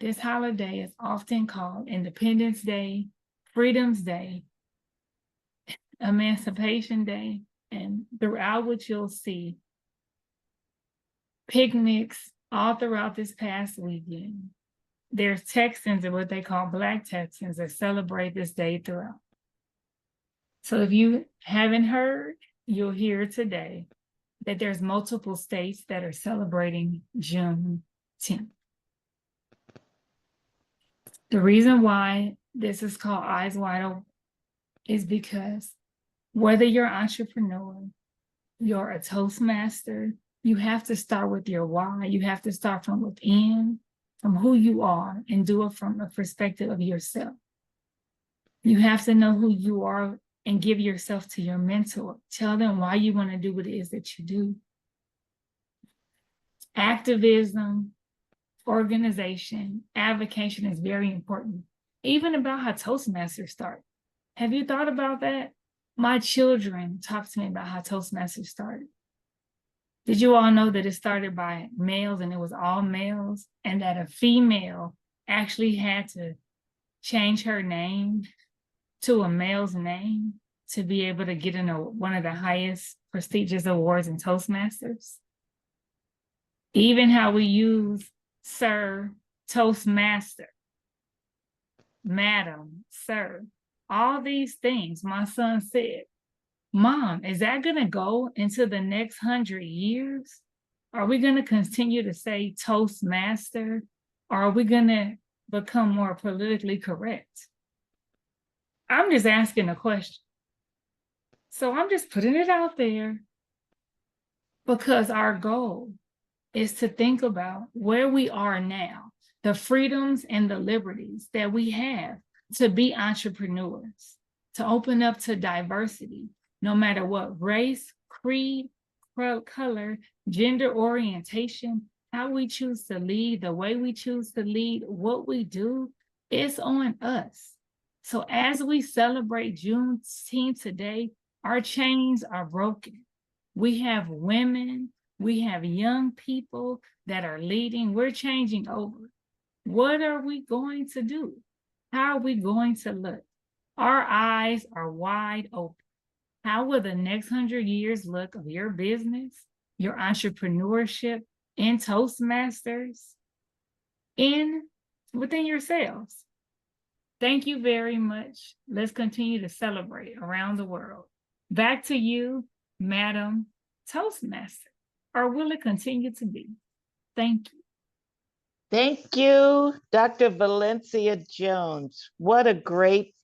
this holiday is often called Independence Day, Freedom's Day, Emancipation Day, and throughout which you'll see picnics all throughout this past weekend. There's Texans and what they call Black Texans that celebrate this day throughout. So if you haven't heard, you'll hear today that there's multiple states that are celebrating Juneteenth. The reason why this is called Eyes Wide Open is because whether you're an entrepreneur you're a Toastmaster, you have to start with your why. You have to start from within, from who you are, and do it from a perspective of yourself. You have to know who you are and give yourself to your mentor. Tell them why you want to do what it is that you do. Activism, organization, advocacy is very important. Even about how Toastmasters start. Have you thought about that? My children talk to me about how Toastmasters started. Did you all know that it started by males and it was all males, and that a female actually had to change her name to a male's name to be able to get in one of the highest prestigious awards in Toastmasters? Even how we use sir, Toastmaster, madam, sir, all these things. My son said, Mom, is that going to go into the next 100 years? Are we going to continue to say Toastmaster? Or are we going to become more politically correct? I'm just asking a question. So I'm just putting it out there because our goal is to think about where we are now, the freedoms and the liberties that we have to be entrepreneurs, to open up to diversity, no matter what race, creed, color, gender orientation, how we choose to lead, the way we choose to lead, what we do, it's on us. So as we celebrate Juneteenth today, our chains are broken. We have women, we have young people that are leading. We're changing over. What are we going to do? How are we going to look? Our eyes are wide open. How will the next 100 years look of your business, your entrepreneurship, in Toastmasters, within yourselves? Thank you very much. Let's continue to celebrate around the world. Back to you, Madam Toastmaster, or will it continue to be? Thank you. Thank you, Dr. Valencia Jones. What a great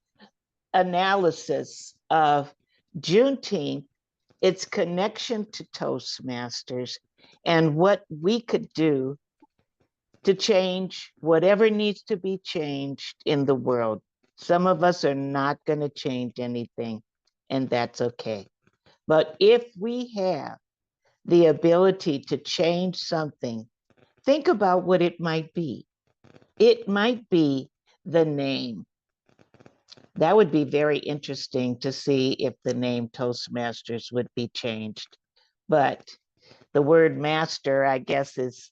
analysis of Juneteenth, its connection to Toastmasters, and what we could do to change whatever needs to be changed in the world. Some of us are not going to change anything, and that's okay. But if we have the ability to change something, think about what it might be. It might be the name. That would be very interesting to see if the name Toastmasters would be changed. But the word master, I guess, is,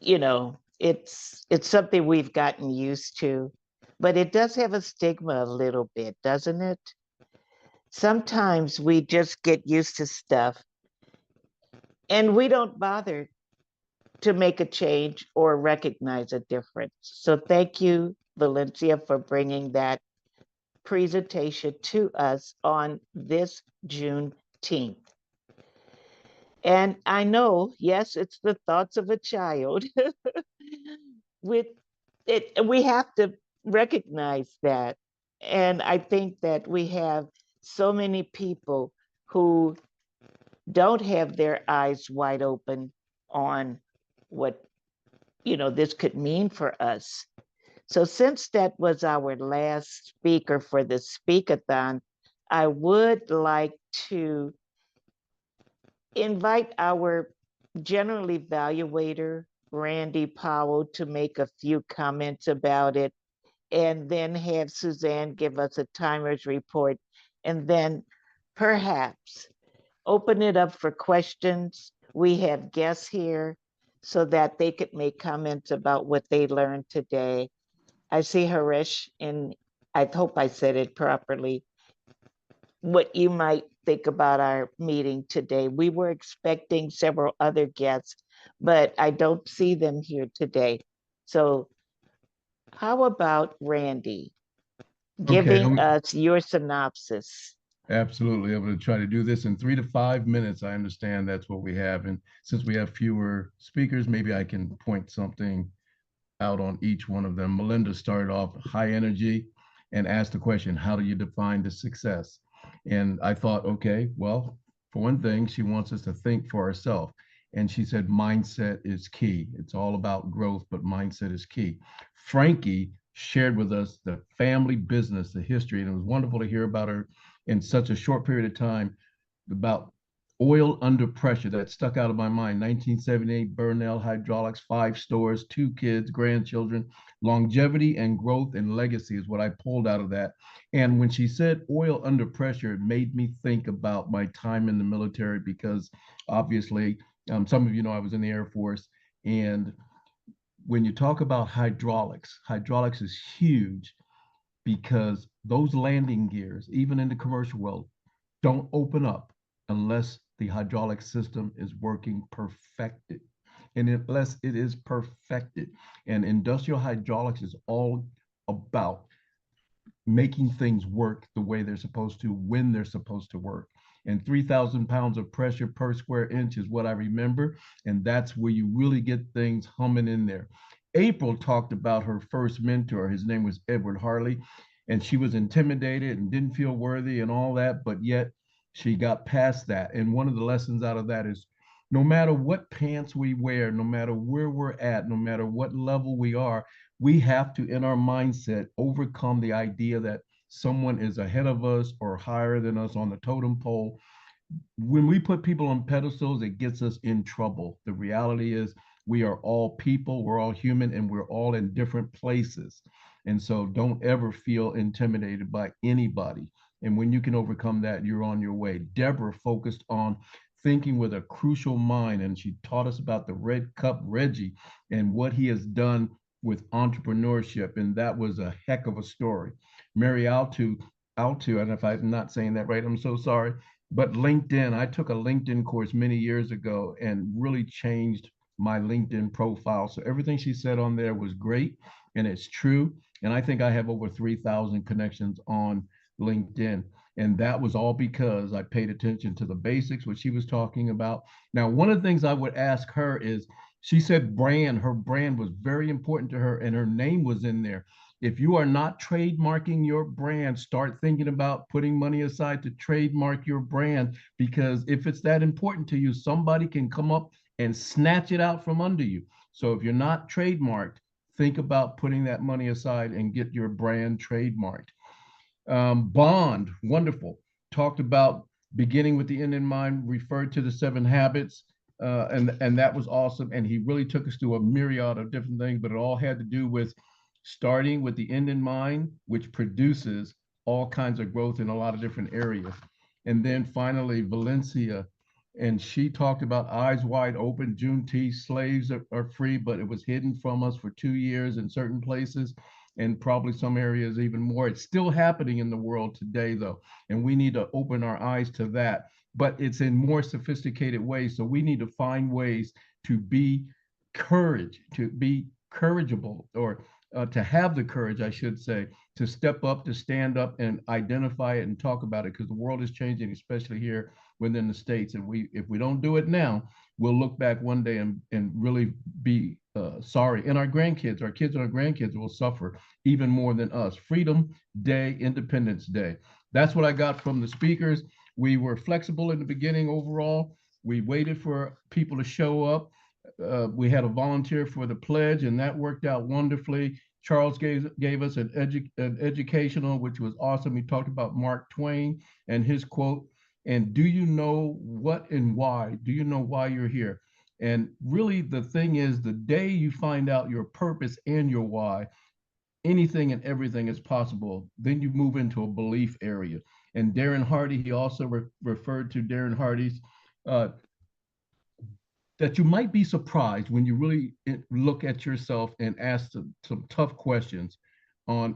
it's something we've gotten used to, but it does have a stigma a little bit, doesn't it? Sometimes we just get used to stuff and we don't bother to make a change or recognize a difference. So thank you, Valencia, for bringing that presentation to us on this Juneteenth. And I know, yes, it's the thoughts of a child. With it, we have to recognize that. And I think that we have so many people who don't have their eyes wide open on what this could mean for us. So since that was our last speaker for the Speakathon, I would like to invite our general evaluator, Randy Powell, to make a few comments about it, and then have Suzanne give us a timer's report, and then perhaps open it up for questions. We have guests here so that they could make comments about what they learned today. I see Harish, and I hope I said it properly, what you might think about our meeting today. We were expecting several other guests, but I don't see them here today. So how about Randy giving us your synopsis? Absolutely. I'm going to try to do this in 3 to 5 minutes. I understand that's what we have. And since we have fewer speakers, maybe I can point something out on each one of them. Melinda started off high energy and asked the question, how do you define the success? And I thought, okay, well, For one thing, she wants us to think for ourselves. And she said, mindset is key. It's all about growth, but mindset is key. Frankie shared with us the family business, the history, and it was wonderful to hear about her in such a short period of time, about oil under pressure. That stuck out of my mind. 1978, Burnell Hydraulics, 5 stores, 2 kids, grandchildren. Longevity and growth and legacy is what I pulled out of that. And when she said oil under pressure, it made me think about my time in the military, because obviously, some of you know I was in the Air Force. And when you talk about hydraulics, hydraulics is huge, because those landing gears, even in the commercial world, don't open up unless the hydraulic system is working perfected. And unless it is perfected, and industrial hydraulics is all about making things work the way they're supposed to, when they're supposed to work. And 3,000 pounds of pressure per square inch is what I remember. And that's where you really get things humming in there. April talked about her first mentor. His name was Edward Harley. And she was intimidated and didn't feel worthy and all that, but yet she got past that. And one of the lessons out of that is, no matter what pants we wear, no matter where we're at, no matter what level we are, we have to, in our mindset, overcome the idea that someone is ahead of us or higher than us on the totem pole. When we put people on pedestals, it gets us in trouble. The reality is, we are all people, we're all human, and we're all in different places. And so don't ever feel intimidated by anybody. And when you can overcome that, you're on your way. Deborah focused on thinking with a crucial mind, and she taught us about the Red Cup Reggie and what he has done with entrepreneurship, and that was a heck of a story. Mary Altu, and if I'm not saying that right, I'm so sorry, but LinkedIn, I took a LinkedIn course many years ago and really changed my LinkedIn profile. So everything she said on there was great, and it's true. And I think I have over 3,000 connections on LinkedIn. And that was all because I paid attention to the basics, what she was talking about. Now, one of the things I would ask her is, she said her brand was very important to her, and her name was in there. If you are not trademarking your brand, start thinking about putting money aside to trademark your brand, because if it's that important to you, somebody can come up and snatch it out from under you. So if you're not trademarked, think about putting that money aside and get your brand trademarked. Bond, wonderful. Talked about beginning with the end in mind, referred to the 7 habits, and that was awesome. And he really took us through a myriad of different things, but it all had to do with starting with the end in mind, which produces all kinds of growth in a lot of different areas. And then finally, Valencia, and she talked about eyes wide open. Juneteenth, slaves are free, but it was hidden from us for 2 years in certain places, and probably some areas even more. It's still happening in the world today, though, and we need to open our eyes to that. But it's in more sophisticated ways. So we need to find ways to be courageable, or to have the courage, I should say, to step up, to stand up and identify it and talk about it, because the world is changing, especially here within the States. And if we don't do it now, we'll look back one day and really be sorry. And our kids and our grandkids will suffer even more than us. Freedom Day, Independence Day. That's what I got from the speakers. We were flexible in the beginning overall. We waited for people to show up. We had a volunteer for the pledge, and that worked out wonderfully. Charles gave us an educational, which was awesome. He talked about Mark Twain and his quote, and do you know what and why? Do you know why you're here? And really, the thing is, the day you find out your purpose and your why, anything and everything is possible. Then you move into a belief area. And Darren Hardy, he also referred to Darren Hardy's, that you might be surprised when you really look at yourself and ask some tough questions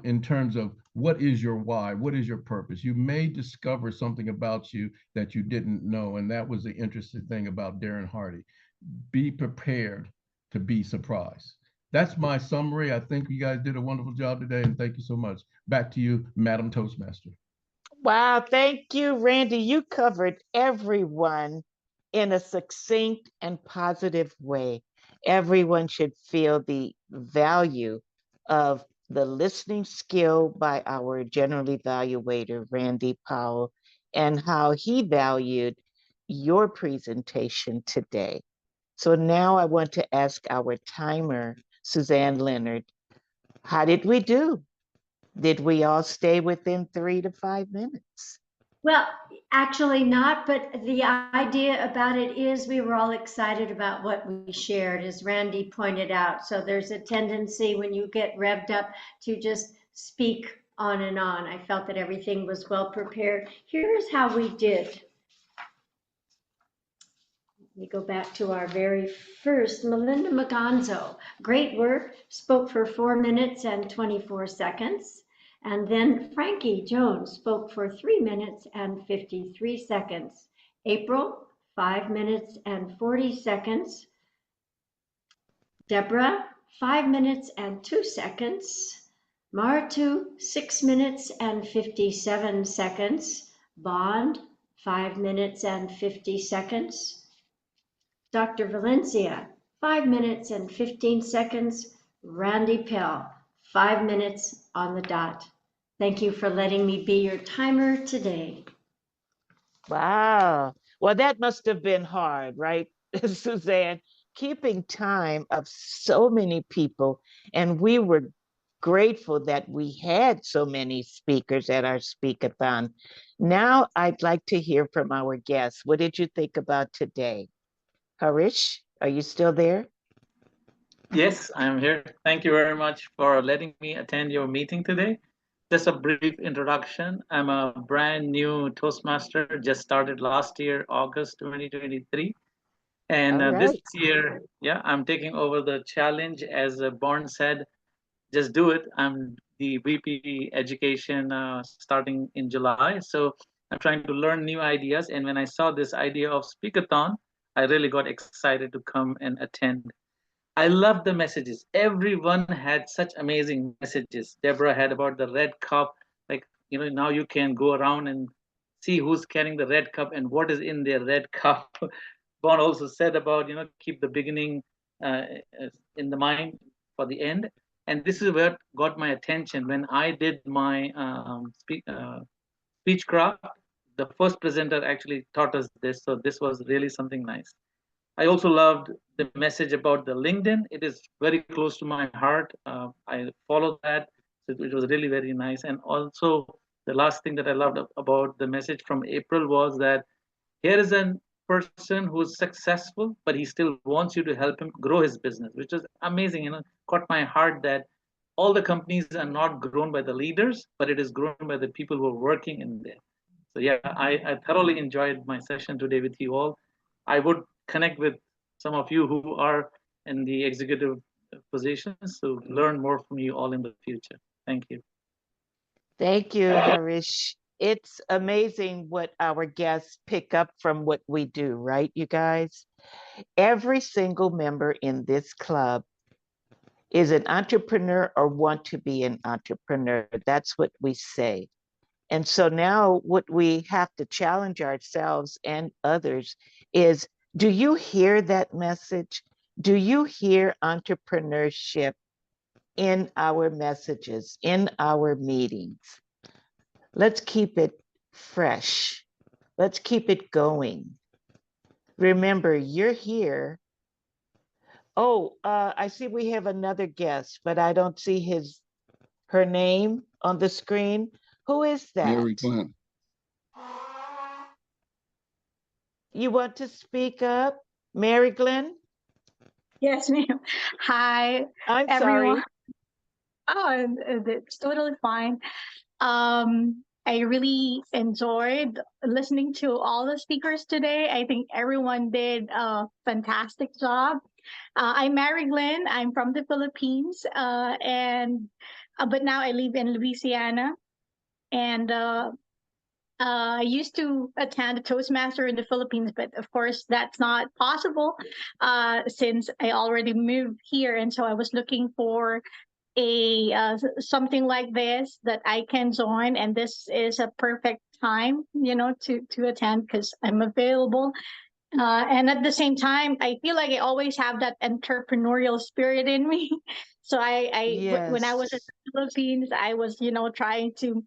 in terms of what is your why, what is your purpose. You may discover something about you that you didn't know, and that was the interesting thing about Darren Hardy. Be prepared to be surprised. That's my summary. I think you guys did a wonderful job today, and thank you so much. Back to you, Madam Toastmaster. Wow, thank you, Randy. You covered everyone in a succinct and positive way. Everyone should feel the value of the listening skill by our general evaluator, Randy Powell, and how he valued your presentation today. So now I want to ask our timer, Suzanne Leonard, how did we do? Did we all stay within 3 to 5 minutes? Well, actually not, but the idea about it is we were all excited about what we shared, as Randy pointed out. So there's a tendency when you get revved up to just speak on and on. I felt that everything was well prepared. Here's how we did. We go back to our very first, Melinda Maganzo. Great work, spoke for 4 minutes and 24 seconds. And then Frankie Jones spoke for 3 minutes and 53 seconds. April, 5 minutes and 40 seconds. Deborah, 5 minutes and 2 seconds. Martu, 6 minutes and 57 seconds. Bond, 5 minutes and 50 seconds. Dr. Valencia, 5 minutes and 15 seconds. Randy Pell, 5 minutes on the dot. Thank you for letting me be your timer today. Wow. Well, that must have been hard, right, Suzanne? Keeping time of so many people. And we were grateful that we had so many speakers at our Speakathon. Now I'd like to hear from our guests. What did you think about today? Harish, are you still there? Yes, I'm here. Thank you very much for letting me attend your meeting today. Just a brief introduction. I'm a brand new Toastmaster, just started last year, August 2023. And All this right. year, yeah, I'm taking over the challenge. As Born said, just do it. I'm the VP Education starting in July. So I'm trying to learn new ideas. And when I saw this idea of Speakathon, I really got excited to come and attend. I love the messages. Everyone had such amazing messages. Deborah had about the red cup. Like, now you can go around and see who's carrying the red cup and what is in their red cup. Bon also said about, keep the beginning uh, in the mind for the end. And this is what got my attention when I did my speech craft. The first presenter actually taught us this. So this was really something nice. I also loved the message about the LinkedIn. It is very close to my heart. I follow that. So it was really very nice. And also, the last thing that I loved about the message from April was that here is a person who is successful, but he still wants you to help him grow his business, which is amazing. Caught my heart that all the companies are not grown by the leaders, but it is grown by the people who are working in there. So yeah, I thoroughly enjoyed my session today with you all. I would connect with some of you who are in the executive positions to learn more from you all in the future. Thank you. Thank you, Harish. It's amazing what our guests pick up from what we do, right, you guys? Every single member in this club is an entrepreneur or want to be an entrepreneur. That's what we say. And so now what we have to challenge ourselves and others is, do you hear that message? Do you hear entrepreneurship in our messages, in our meetings? Let's keep it fresh. Let's keep it going. Remember, you're here. Oh, I see we have another guest, but I don't see her name on the screen. Who is that? Mary Glenn. You want to speak up, Mary Glenn? Yes, ma'am. Hi, I'm everyone. sorry. Oh, it's totally fine. I really enjoyed listening to all the speakers today. I think everyone did a fantastic job. I'm Mary Glenn. I'm from the Philippines, but now I live in Louisiana. And I used to attend a Toastmaster in the Philippines, but of course that's not possible since I already moved here. And so I was looking for something like this that I can join, and this is a perfect time, to attend because I'm available. And at the same time, I feel like I always have that entrepreneurial spirit in me. So when I was in Yes. the Philippines, I was, trying to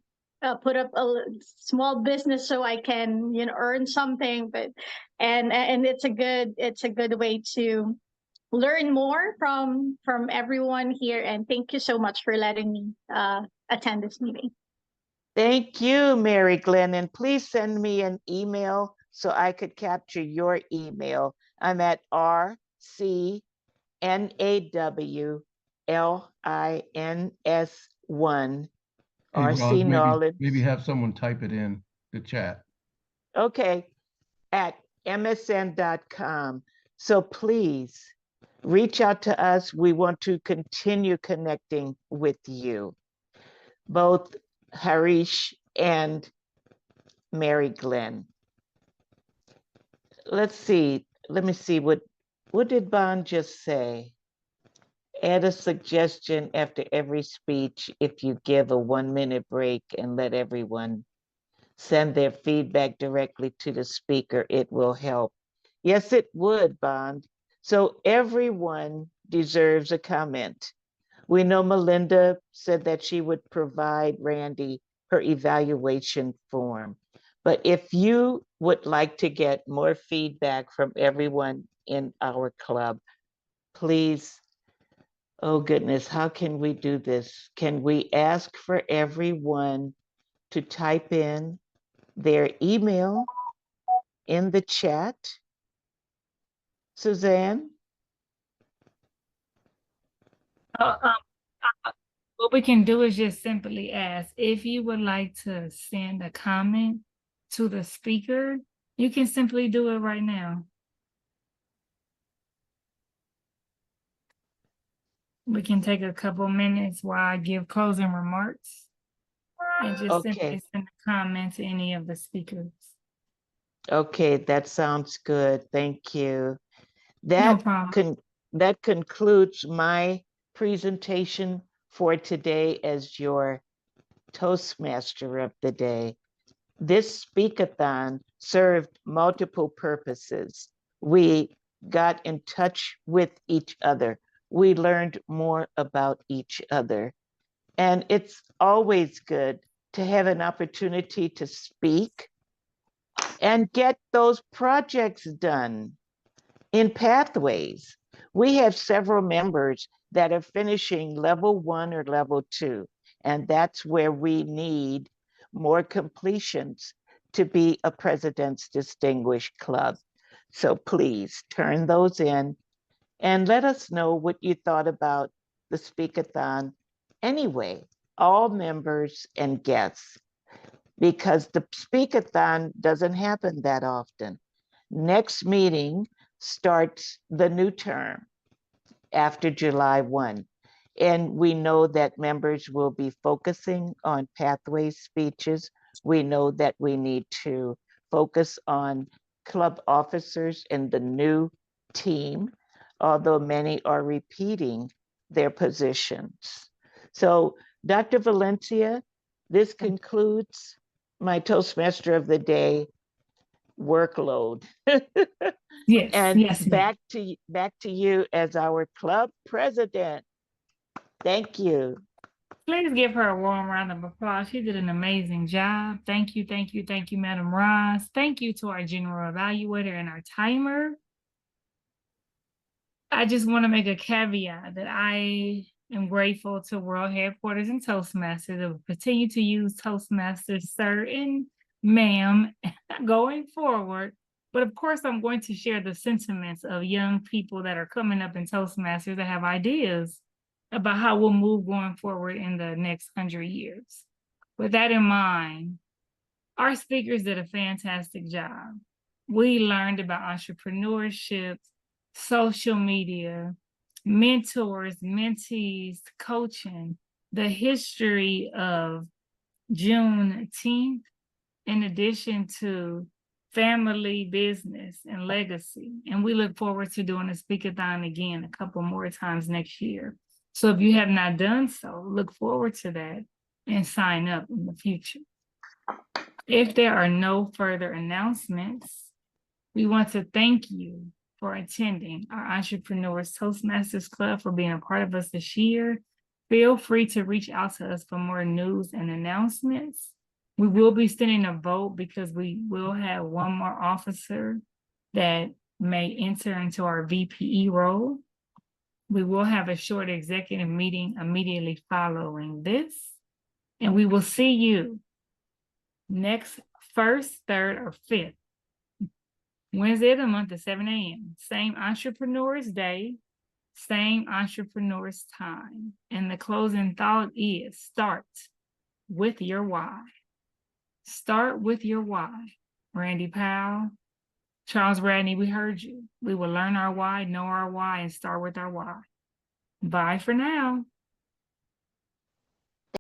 put up a small business so I can, earn something. But and it's a good way to learn more from everyone here. And thank you so much for letting me attend this meeting. Thank you, Mary Glenn. And please send me an email so I could capture your email. I'm at RCNAWLINS1 Hey, Roz, RC Nolans. maybe have someone type it in the chat. Okay, at msn.com. So please reach out to us. We want to continue connecting with you, both Harish and Mary Glenn. Let's see. Let me see. What did Bond just say? Add a suggestion after every speech if you give a 1-minute break and let everyone send their feedback directly to the speaker. It will help. Yes, it would, Bond. So everyone deserves a comment. We know Melinda said that she would provide Randy her evaluation form. But if you would like to get more feedback from everyone in our club, please, oh goodness, how can we do this? Can we ask for everyone to type in their email in the chat? Suzanne? What we can do is just simply ask if you would like to send a comment to the speaker. You can simply do it right now. We can take a couple minutes while I give closing remarks and just simply send a comment to any of the speakers. Okay, that sounds good. Thank you. No problem. That concludes my presentation for today as your Toastmaster of the day. This Speakathon served multiple purposes. We got in touch with each other. We learned more about each other. And it's always good to have an opportunity to speak and get those projects done in Pathways. We have several members that are finishing level 1 or level 2, and that's where we need more completions to be a President's Distinguished Club. So please turn those in and let us know what you thought about the Speakathon anyway, all members and guests, because the Speakathon doesn't happen that often. Next meeting starts the new term after July 1. And we know that members will be focusing on pathway speeches. We know that we need to focus on club officers and the new team, although many are repeating their positions. So, Dr. Valencia, this concludes my Toastmaster of the Day workload. Yes, and yes. back to you as our club president. Thank you. Please give her a warm round of applause. She did an amazing job. Thank you, thank you, thank you, Madam Ross. Thank you to our general evaluator and our timer. I just want to make a caveat that I am grateful to World Headquarters and Toastmasters that will continue to use Toastmasters, sir and ma'am, going forward. But of course, I'm going to share the sentiments of young people that are coming up in Toastmasters that have ideas about how we'll move going forward in the next 100 years. With that in mind, our speakers did a fantastic job. We learned about entrepreneurship, social media, mentors, mentees, coaching, the history of Juneteenth, in addition to family, business, and legacy. And we look forward to doing a Speakathon again a couple more times next year. So if you have not done so, look forward to that and sign up in the future. If there are no further announcements, we want to thank you for attending our Entrepreneurs Toastmasters Club, for being a part of us this year. Feel free to reach out to us for more news and announcements. We will be sending a vote because we will have one more officer that may enter into our VPE role. We will have a short executive meeting immediately following this. And we will see you next 1st, 3rd, or 5th Wednesday of the month at 7 a.m. Same Entrepreneurs Day, same Entrepreneurs Time. And the closing thought is start with your why. Start with your why. Randy Powell, Charles Radney, we heard you. We will learn our why, know our why, and start with our why. Bye for now.